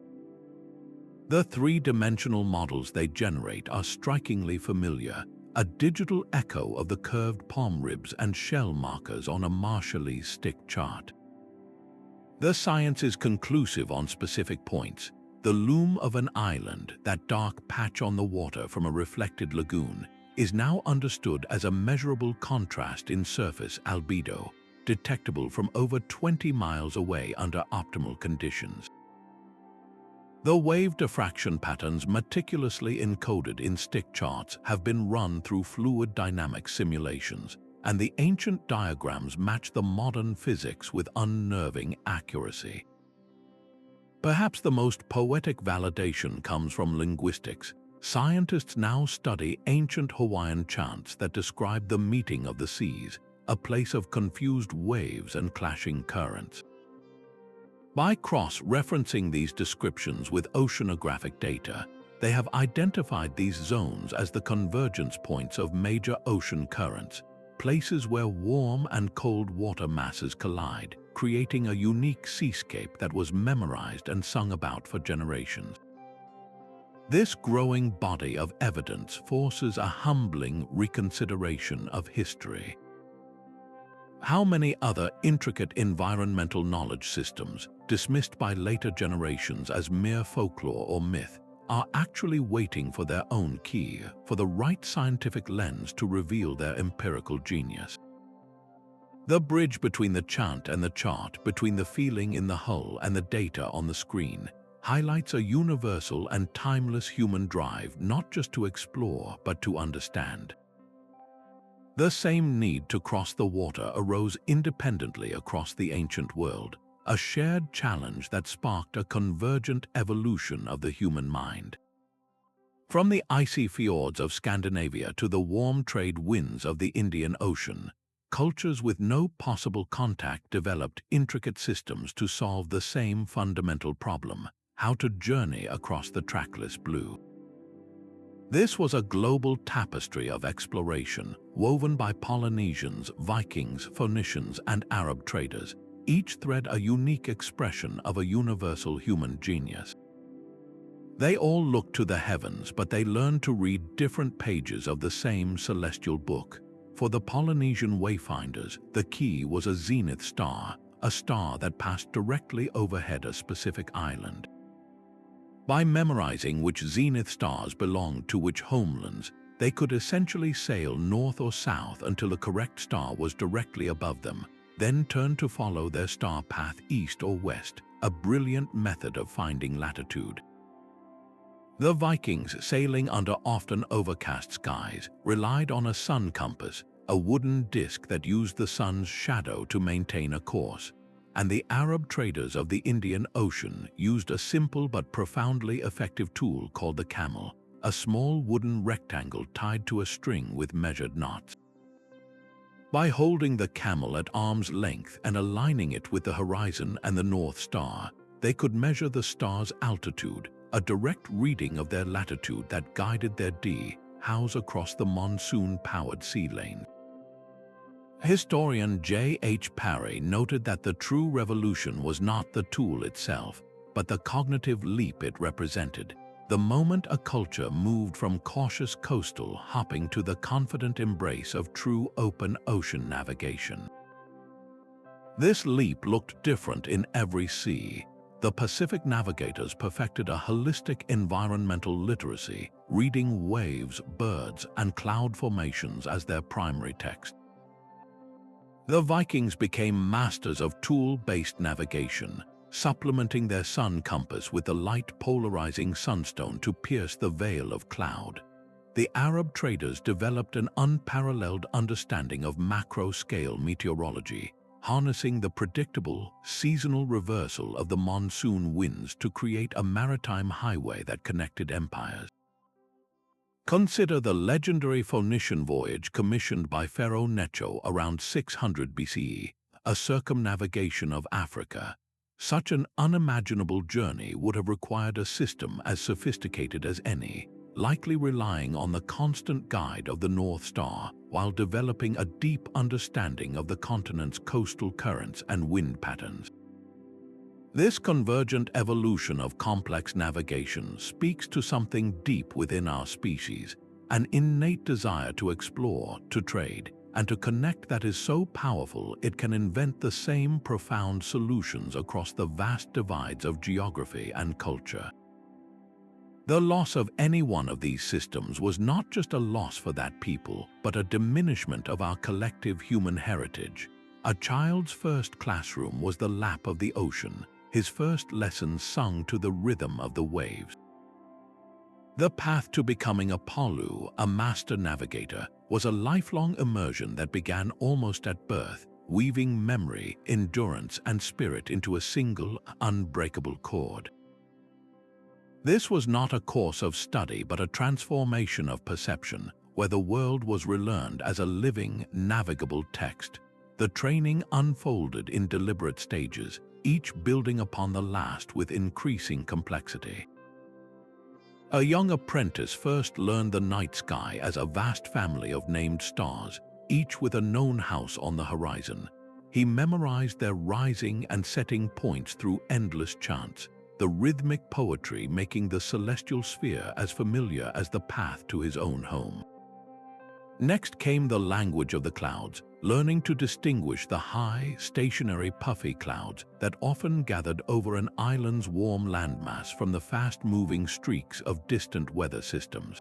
The three-dimensional models they generate are strikingly familiar, a digital echo of the curved palm ribs and shell markers on a Marshallese stick chart. The science is conclusive on specific points. The loom of an island, that dark patch on the water from a reflected lagoon, is now understood as a measurable contrast in surface albedo, detectable from over 20 miles away under optimal conditions. The wave diffraction patterns meticulously encoded in stick charts have been run through fluid dynamics simulations, and the ancient diagrams match the modern physics with unnerving accuracy. Perhaps the most poetic validation comes from linguistics. Scientists now study ancient Hawaiian chants that describe the meeting of the seas, a place of confused waves and clashing currents. By cross-referencing these descriptions with oceanographic data, they have identified these zones as the convergence points of major ocean currents, places where warm and cold water masses collide, creating a unique seascape that was memorized and sung about for generations. This growing body of evidence forces a humbling reconsideration of history. How many other intricate environmental knowledge systems, dismissed by later generations as mere folklore or myth, are actually waiting for their own key, for the right scientific lens to reveal their empirical genius? The bridge between the chant and the chart, between the feeling in the hull and the data on the screen, highlights a universal and timeless human drive not just to explore but to understand. The same need to cross the water arose independently across the ancient world, a shared challenge that sparked a convergent evolution of the human mind. From the icy fjords of Scandinavia to the warm trade winds of the Indian Ocean, cultures with no possible contact developed intricate systems to solve the same fundamental problem: how to journey across the trackless blue. This was a global tapestry of exploration, woven by Polynesians, Vikings, Phoenicians, and Arab traders, each thread a unique expression of a universal human genius. They all looked to the heavens, but they learned to read different pages of the same celestial book. For the Polynesian wayfinders, the key was a zenith star, a star that passed directly overhead a specific island. By memorizing which zenith stars belonged to which homelands, they could essentially sail north or south until the correct star was directly above them, then turn to follow their star path east or west, a brilliant method of finding latitude. The Vikings, sailing under often overcast skies, relied on a sun compass, a wooden disc that used the sun's shadow to maintain a course, and the Arab traders of the Indian Ocean used a simple but profoundly effective tool called the camel, a small wooden rectangle tied to a string with measured knots. By holding the camel at arm's length and aligning it with the horizon and the North Star, they could measure the star's altitude, a direct reading of their latitude that guided their house across the monsoon-powered sea lane. Historian J.H. Parry noted that the true revolution was not the tool itself, but the cognitive leap it represented, the moment a culture moved from cautious coastal hopping to the confident embrace of true open ocean navigation. This leap looked different in every sea. The Pacific navigators perfected a holistic environmental literacy, reading waves, birds, and cloud formations as their primary text. The Vikings became masters of tool-based navigation, supplementing their sun compass with the light polarizing sunstone to pierce the veil of cloud. the Arab traders developed an unparalleled understanding of macro-scale meteorology, harnessing the predictable, seasonal reversal of the monsoon winds to create a maritime highway that connected empires. Consider the legendary Phoenician voyage commissioned by Pharaoh Necho around 600 BCE, a circumnavigation of Africa. Such an unimaginable journey would have required a system as sophisticated as any, likely relying on the constant guide of the North Star while developing a deep understanding of the continent's coastal currents and wind patterns. This convergent evolution of complex navigation speaks to something deep within our species, an innate desire to explore, to trade, and to connect that is so powerful it can invent the same profound solutions across the vast divides of geography and culture. The loss of any one of these systems was not just a loss for that people, but a diminishment of our collective human heritage. A child's first classroom was the lap of the ocean, his first lessons sung to the rhythm of the waves. The path to becoming a Polu, a master navigator, was a lifelong immersion that began almost at birth, weaving memory, endurance, and spirit into a single, unbreakable cord. This was not a course of study but a transformation of perception, where the world was relearned as a living, navigable text. The training unfolded in deliberate stages, each building upon the last with increasing complexity. A young apprentice first learned the night sky as a vast family of named stars, each with a known house on the horizon. He memorized their rising and setting points through endless chants, the rhythmic poetry making the celestial sphere as familiar as the path to his own home. Next came the language of the clouds, learning to distinguish the high, stationary, puffy clouds that often gathered over an island's warm landmass from the fast-moving streaks of distant weather systems.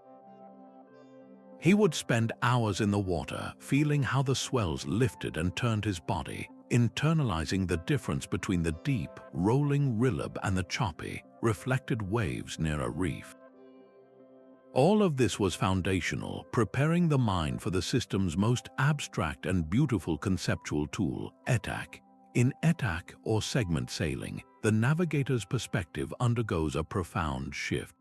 He would spend hours in the water, feeling how the swells lifted and turned his body, internalizing the difference between the deep, rolling rillab and the choppy, reflected waves near a reef. All of this was foundational, preparing the mind for the system's most abstract and beautiful conceptual tool, ETAC. In ETAC, or segment sailing, the navigator's perspective undergoes a profound shift.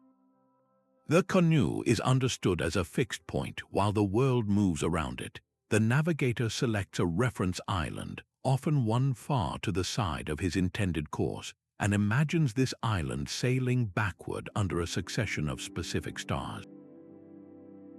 The canoe is understood as a fixed point while the world moves around it. The navigator selects a reference island, often one far to the side of his intended course, and imagines this island sailing backward under a succession of specific stars.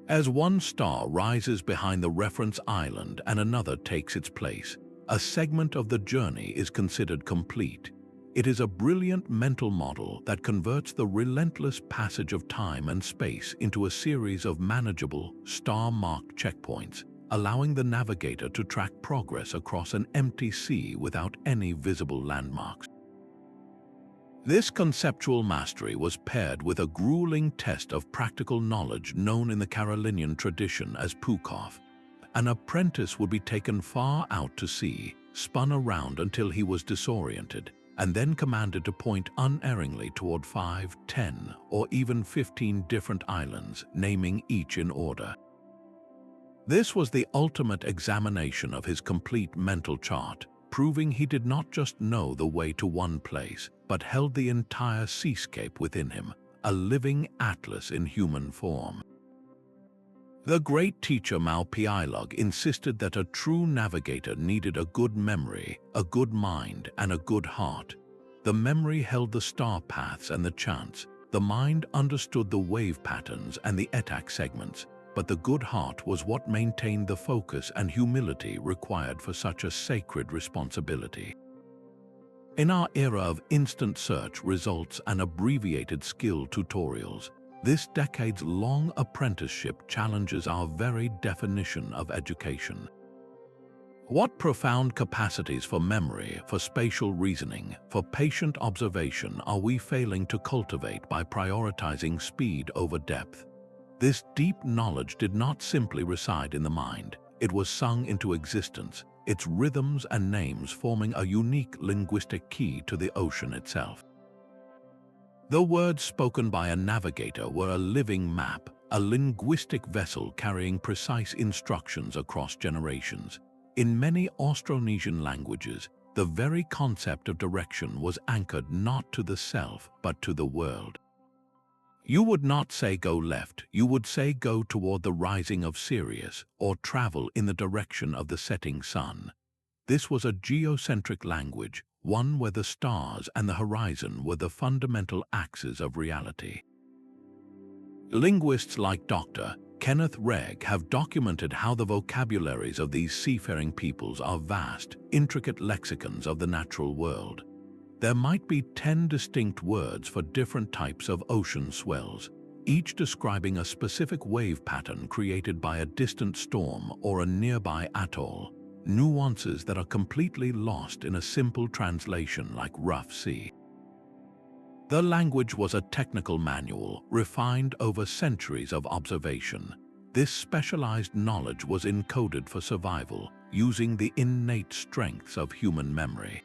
As one star rises behind the reference island and another takes its place, a segment of the journey is considered complete. It is a brilliant mental model that converts the relentless passage of time and space into a series of manageable, star-marked checkpoints, allowing the navigator to track progress across an empty sea without any visible landmarks. This conceptual mastery was paired with a grueling test of practical knowledge known in the Carolinian tradition as pukoff. An apprentice would be taken far out to sea, spun around until he was disoriented, and then commanded to point unerringly toward 5, 10, or even 15 different islands, naming each in order. This was the ultimate examination of his complete mental chart, proving he did not just know the way to one place, but held the entire seascape within him, a living atlas in human form. The great teacher Mapmaking insisted that a true navigator needed a good memory, a good mind, and a good heart. The memory held the star paths and the chants, the mind understood the wave patterns and the ETAC segments, but the good heart was what maintained the focus and humility required for such a sacred responsibility. In our era of instant search results and abbreviated skill tutorials, this decades-long apprenticeship challenges our very definition of education. What profound capacities for memory, for spatial reasoning, for patient observation are we failing to cultivate by prioritizing speed over depth? This deep knowledge did not simply reside in the mind, it was sung into existence, its rhythms and names forming a unique linguistic key to the ocean itself. The words spoken by a navigator were a living map, a linguistic vessel carrying precise instructions across generations. In many Austronesian languages, the very concept of direction was anchored not to the self, but to the world. You would not say go left, you would say go toward the rising of Sirius, or travel in the direction of the setting sun. This was a geocentric language, one where the stars and the horizon were the fundamental axes of reality. Linguists like Dr. Kenneth Regg have documented how the vocabularies of these seafaring peoples are vast, intricate lexicons of the natural world. There might be 10 distinct words for different types of ocean swells, each describing a specific wave pattern created by a distant storm or a nearby atoll, nuances that are completely lost in a simple translation like rough sea. The language was a technical manual, refined over centuries of observation. This specialized knowledge was encoded for survival, using the innate strengths of human memory.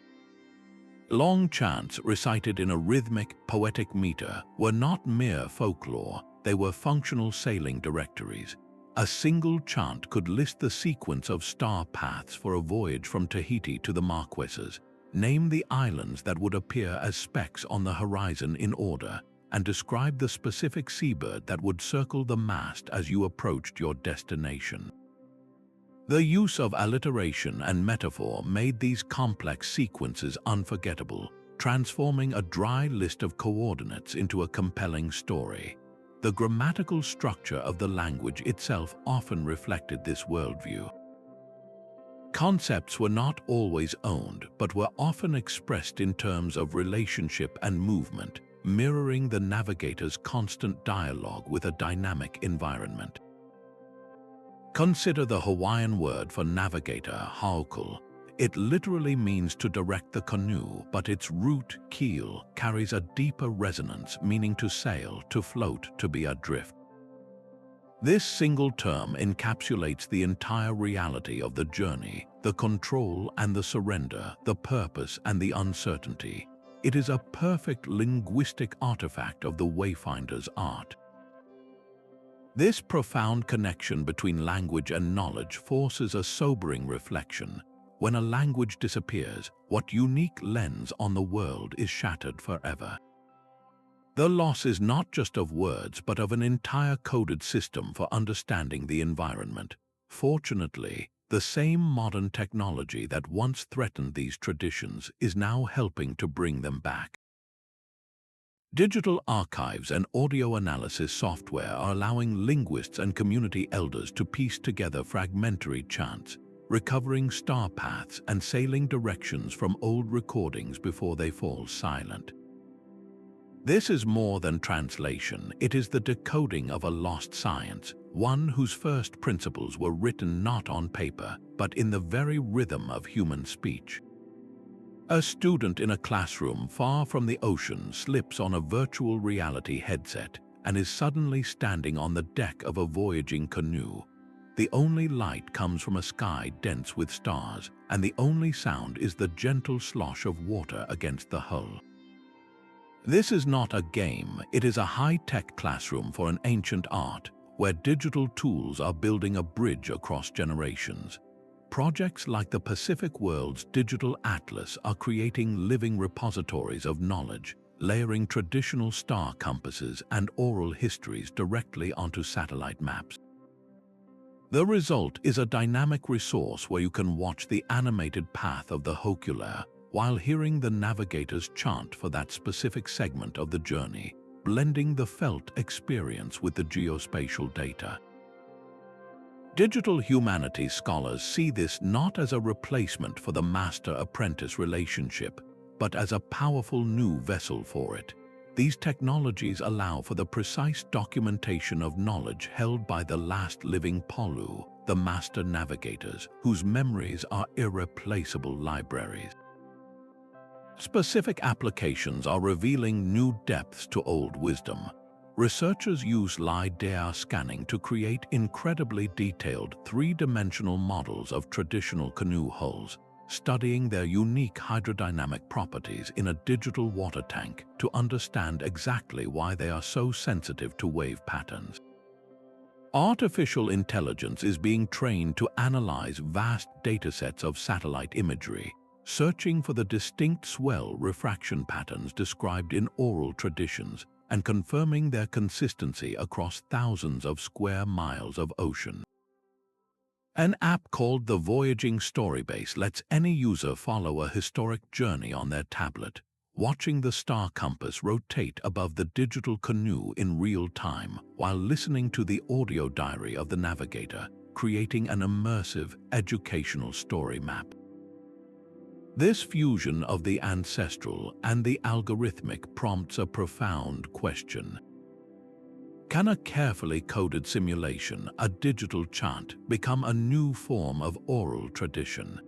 Long chants recited in a rhythmic, poetic meter were not mere folklore, they were functional sailing directories. A single chant could list the sequence of star paths for a voyage from Tahiti to the Marquesas, name the islands that would appear as specks on the horizon in order, and describe the specific seabird that would circle the mast as you approached your destination. The use of alliteration and metaphor made these complex sequences unforgettable, transforming a dry list of coordinates into a compelling story. The grammatical structure of the language itself often reflected this worldview. Concepts were not always owned, but were often expressed in terms of relationship and movement, mirroring the navigator's constant dialogue with a dynamic environment. Consider the Hawaiian word for navigator, haukul. It literally means to direct the canoe, but its root, keel, carries a deeper resonance, meaning to sail, to float, to be adrift. This single term encapsulates the entire reality of the journey, the control and the surrender, the purpose and the uncertainty. It is a perfect linguistic artifact of the wayfinder's art. This profound connection between language and knowledge forces a sobering reflection. When a language disappears, what unique lens on the world is shattered forever? The loss is not just of words, but of an entire coded system for understanding the environment. Fortunately, the same modern technology that once threatened these traditions is now helping to bring them back. Digital archives and audio analysis software are allowing linguists and community elders to piece together fragmentary chants, recovering star paths and sailing directions from old recordings before they fall silent. This is more than translation, it is the decoding of a lost science, one whose first principles were written not on paper, but in the very rhythm of human speech. A student in a classroom far from the ocean slips on a virtual reality headset and is suddenly standing on the deck of a voyaging canoe. The only light comes from a sky dense with stars, and the only sound is the gentle slosh of water against the hull. This is not a game, it is a high-tech classroom for an ancient art, where digital tools are building a bridge across generations. Projects like the Pacific World's Digital Atlas are creating living repositories of knowledge, layering traditional star compasses and oral histories directly onto satellite maps. The result is a dynamic resource where you can watch the animated path of the Hokule'a while hearing the navigator's chant for that specific segment of the journey, blending the felt experience with the geospatial data. Digital humanities scholars see this not as a replacement for the master-apprentice relationship, but as a powerful new vessel for it. These technologies allow for the precise documentation of knowledge held by the last living polu, the master navigators, whose memories are irreplaceable libraries. Specific applications are revealing new depths to old wisdom. Researchers use LiDAR scanning to create incredibly detailed three-dimensional models of traditional canoe hulls, studying their unique hydrodynamic properties in a digital water tank to understand exactly why they are so sensitive to wave patterns. Artificial intelligence is being trained to analyze vast datasets of satellite imagery, searching for the distinct swell refraction patterns described in oral traditions and confirming their consistency across thousands of square miles of ocean. An app called the Voyaging Storybase lets any user follow a historic journey on their tablet, watching the star compass rotate above the digital canoe in real time while listening to the audio diary of the navigator, creating an immersive, educational story map. This fusion of the ancestral and the algorithmic prompts a profound question. Can a carefully coded simulation, a digital chant, become a new form of oral tradition?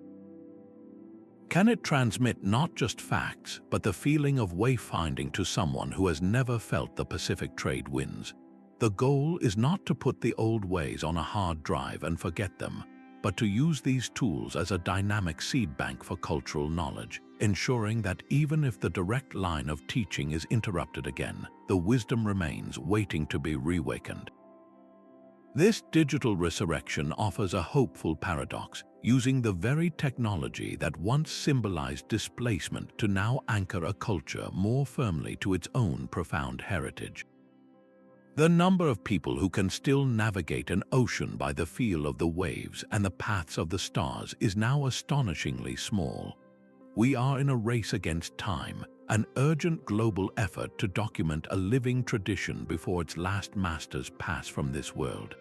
Can it transmit not just facts, but the feeling of wayfinding to someone who has never felt the Pacific trade winds? The goal is not to put the old ways on a hard drive and forget them, but to use these tools as a dynamic seed bank for cultural knowledge, ensuring that even if the direct line of teaching is interrupted again, the wisdom remains waiting to be reawakened. This digital resurrection offers a hopeful paradox, using the very technology that once symbolized displacement to now anchor a culture more firmly to its own profound heritage. The number of people who can still navigate an ocean by the feel of the waves and the paths of the stars is now astonishingly small. We are in a race against time, an urgent global effort to document a living tradition before its last masters pass from this world.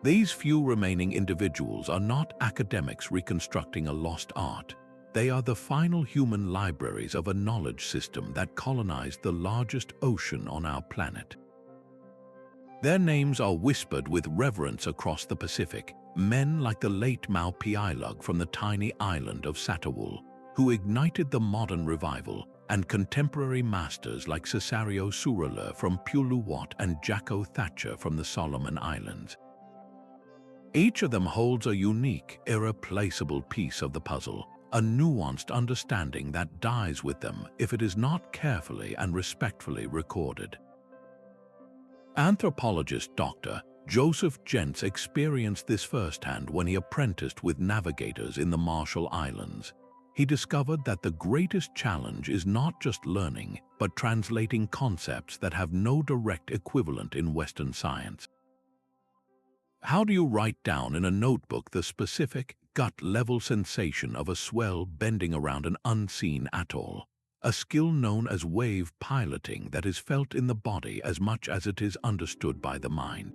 These few remaining individuals are not academics reconstructing a lost art. They are the final human libraries of a knowledge system that colonized the largest ocean on our planet. Their names are whispered with reverence across the Pacific, men like the late Maupiailug from the tiny island of Satawal, who ignited the modern revival, and contemporary masters like Cesario Surulere from Puluwat and Jacko Thatcher from the Solomon Islands. Each of them holds a unique, irreplaceable piece of the puzzle, a nuanced understanding that dies with them if it is not carefully and respectfully recorded. Anthropologist Dr. Joseph Jentz experienced this firsthand when he apprenticed with navigators in the Marshall Islands. He discovered that the greatest challenge is not just learning, but translating concepts that have no direct equivalent in Western science. How do you write down in a notebook the specific, gut-level sensation of a swell bending around an unseen atoll? A skill known as wave piloting that is felt in the body as much as it is understood by the mind.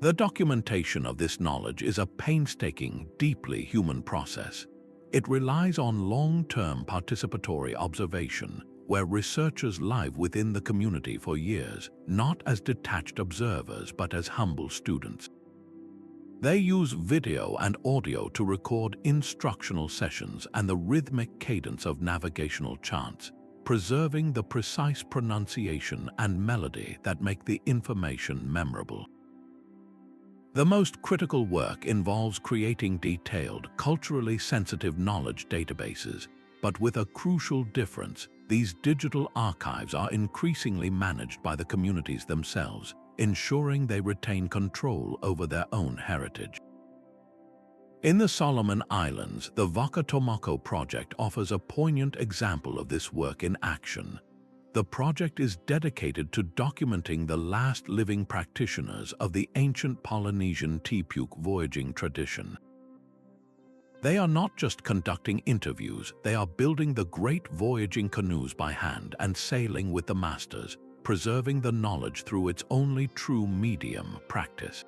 The documentation of this knowledge is a painstaking, deeply human process. It relies on long-term participatory observation, where researchers live within the community for years, not as detached observers but as humble students. They use video and audio to record instructional sessions and the rhythmic cadence of navigational chants, preserving the precise pronunciation and melody that make the information memorable. The most critical work involves creating detailed, culturally sensitive knowledge databases, but with a crucial difference: these digital archives are increasingly managed by the communities themselves, ensuring they retain control over their own heritage. In the Solomon Islands, the Whakatomoko project offers a poignant example of this work in action. The project is dedicated to documenting the last living practitioners of the ancient Polynesian Tipuk voyaging tradition. They are not just conducting interviews, they are building the great voyaging canoes by hand and sailing with the masters, preserving the knowledge through its only true medium, practice.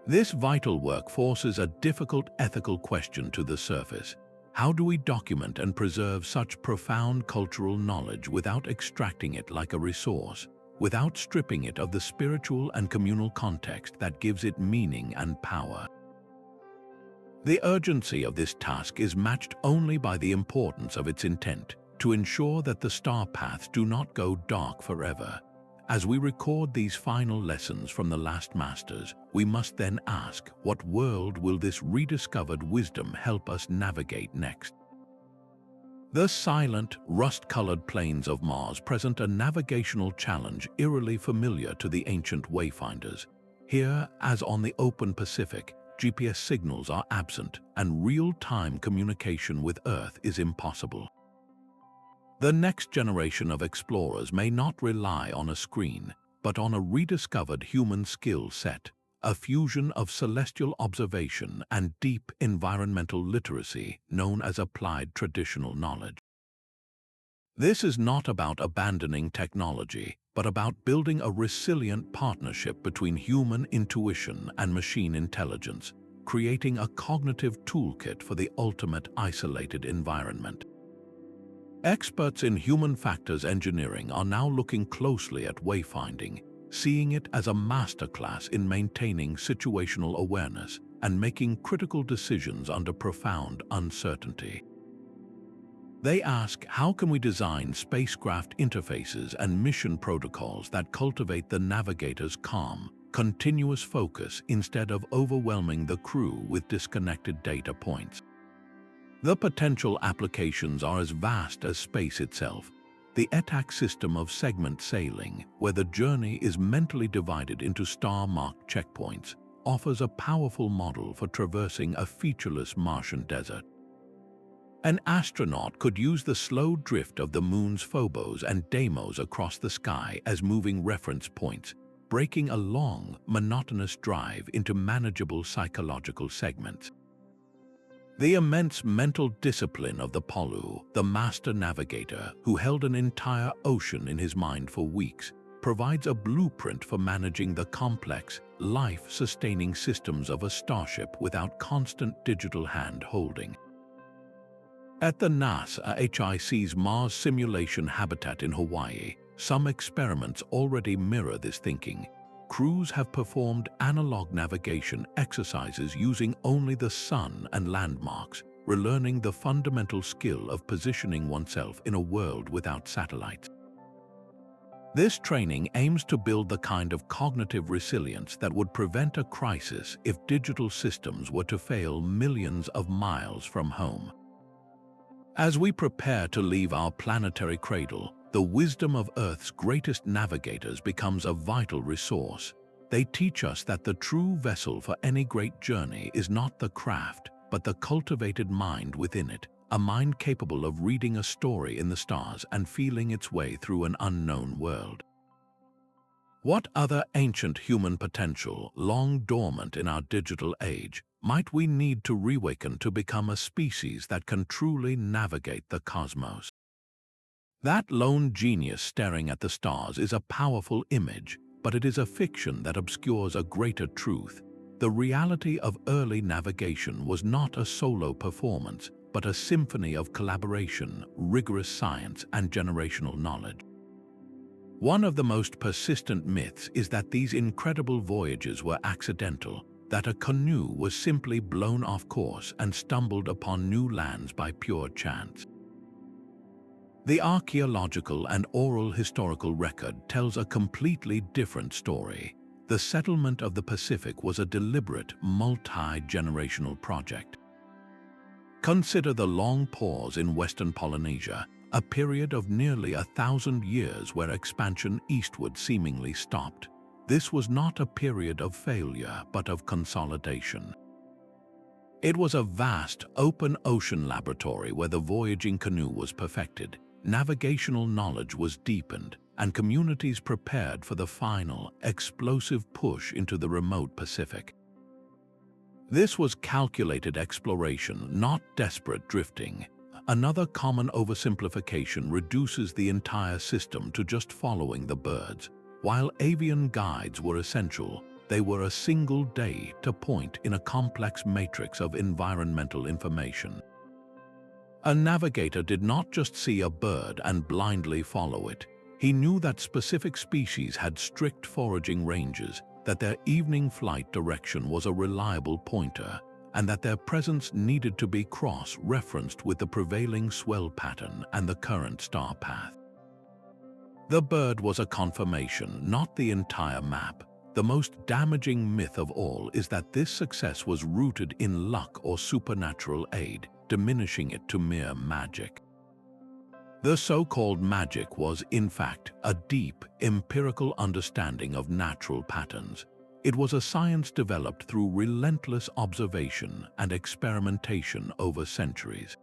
This vital work forces a difficult ethical question to the surface. How do we document and preserve such profound cultural knowledge without extracting it like a resource, without stripping it of the spiritual and communal context that gives it meaning and power? The urgency of this task is matched only by the importance of its intent, to ensure that the star paths do not go dark forever. As we record these final lessons from the last masters, we must then ask, what world will this rediscovered wisdom help us navigate next? The silent, rust-colored plains of Mars present a navigational challenge eerily familiar to the ancient wayfinders. Here, as on the open Pacific, GPS signals are absent and real-time communication with Earth is impossible. The next generation of explorers may not rely on a screen, but on a rediscovered human skill set, a fusion of celestial observation and deep environmental literacy known as applied traditional knowledge. This is not about abandoning technology, but about building a resilient partnership between human intuition and machine intelligence, creating a cognitive toolkit for the ultimate isolated environment. Experts in human factors engineering are now looking closely at wayfinding, seeing it as a masterclass in maintaining situational awareness and making critical decisions under profound uncertainty. They ask, how can we design spacecraft interfaces and mission protocols that cultivate the navigator's calm, continuous focus instead of overwhelming the crew with disconnected data points? The potential applications are as vast as space itself. The ETAC system of segment sailing, where the journey is mentally divided into star-marked checkpoints, offers a powerful model for traversing a featureless Martian desert. An astronaut could use the slow drift of the moon's Phobos and Deimos across the sky as moving reference points, breaking a long, monotonous drive into manageable psychological segments. The immense mental discipline of the Polu, the master navigator who held an entire ocean in his mind for weeks, provides a blueprint for managing the complex, life-sustaining systems of a starship without constant digital hand-holding. At the NASA HIC's Mars Simulation Habitat in Hawaii, some experiments already mirror this thinking. Crews have performed analog navigation exercises using only the sun and landmarks, relearning the fundamental skill of positioning oneself in a world without satellites. This training aims to build the kind of cognitive resilience that would prevent a crisis if digital systems were to fail millions of miles from home. As we prepare to leave our planetary cradle, the wisdom of Earth's greatest navigators becomes a vital resource. They teach us that the true vessel for any great journey is not the craft, but the cultivated mind within it, a mind capable of reading a story in the stars and feeling its way through an unknown world. What other ancient human potential, long dormant in our digital age, might we need to reawaken to become a species that can truly navigate the cosmos? That lone genius staring at the stars is a powerful image, but it is a fiction that obscures a greater truth. The reality of early navigation was not a solo performance, but a symphony of collaboration, rigorous science, and generational knowledge. One of the most persistent myths is that these incredible voyages were accidental, that a canoe was simply blown off course and stumbled upon new lands by pure chance. The archaeological and oral historical record tells a completely different story. The settlement of the Pacific was a deliberate, multi-generational project. Consider the long pause in Western Polynesia, a period of nearly 1,000 years where expansion eastward seemingly stopped. This was not a period of failure, but of consolidation. It was a vast, open ocean laboratory where the voyaging canoe was perfected, navigational knowledge was deepened, and communities prepared for the final, explosive push into the remote Pacific. This was calculated exploration, not desperate drifting. Another common oversimplification reduces the entire system to just following the birds. While avian guides were essential, they were a single data point in a complex matrix of environmental information. A navigator did not just see a bird and blindly follow it. He knew that specific species had strict foraging ranges, that their evening flight direction was a reliable pointer, and that their presence needed to be cross-referenced with the prevailing swell pattern and the current star path. The bird was a confirmation, not the entire map. The most damaging myth of all is that this success was rooted in luck or supernatural aid, diminishing it to mere magic. The so-called magic was, in fact, a deep, empirical understanding of natural patterns. It was a science developed through relentless observation and experimentation over centuries.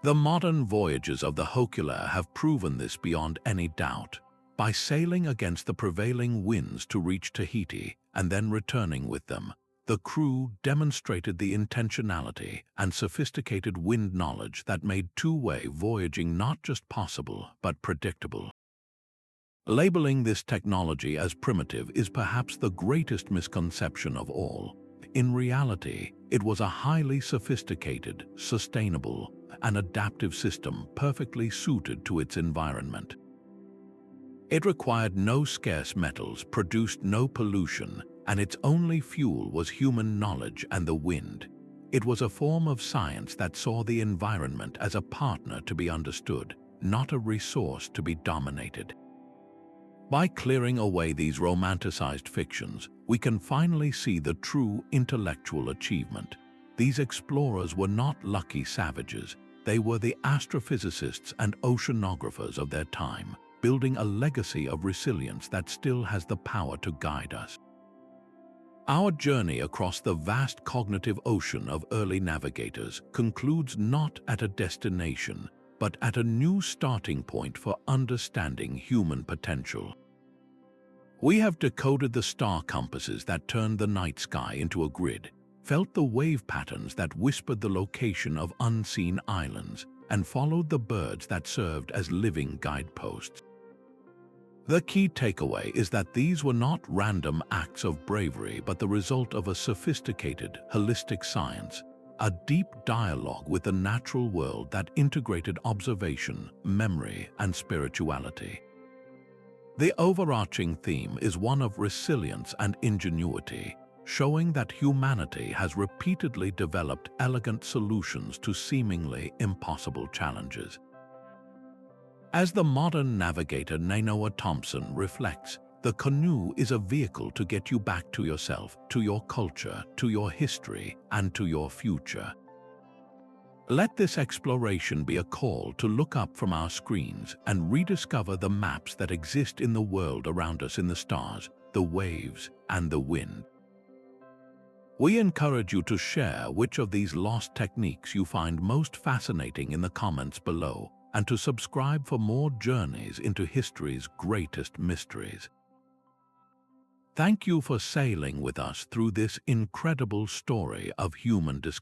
The modern voyages of the Hokule'a have proven this beyond any doubt. By sailing against the prevailing winds to reach Tahiti and then returning with them, the crew demonstrated the intentionality and sophisticated wind knowledge that made two-way voyaging not just possible but predictable. Labeling this technology as primitive is perhaps the greatest misconception of all. In reality, it was a highly sophisticated, sustainable, and adaptive system perfectly suited to its environment. It required no scarce metals, produced no pollution, and its only fuel was human knowledge and the wind. It was a form of science that saw the environment as a partner to be understood, not a resource to be dominated. By clearing away these romanticized fictions, we can finally see the true intellectual achievement. These explorers were not lucky savages. They were the astrophysicists and oceanographers of their time, building a legacy of resilience that still has the power to guide us. Our journey across the vast cognitive ocean of early navigators concludes not at a destination, but at a new starting point for understanding human potential. We have decoded the star compasses that turned the night sky into a grid, felt the wave patterns that whispered the location of unseen islands, and followed the birds that served as living guideposts. The key takeaway is that these were not random acts of bravery but the result of a sophisticated, holistic science, a deep dialogue with the natural world that integrated observation, memory, and spirituality. The overarching theme is one of resilience and ingenuity, showing that humanity has repeatedly developed elegant solutions to seemingly impossible challenges. As the modern navigator Nainoa Thompson reflects, the canoe is a vehicle to get you back to yourself, to your culture, to your history, and to your future. Let this exploration be a call to look up from our screens and rediscover the maps that exist in the world around us, in the stars, the waves, and the wind. We encourage you to share which of these lost techniques you find most fascinating in the comments below, and to subscribe for more journeys into history's greatest mysteries. Thank you for sailing with us through this incredible story of human discovery.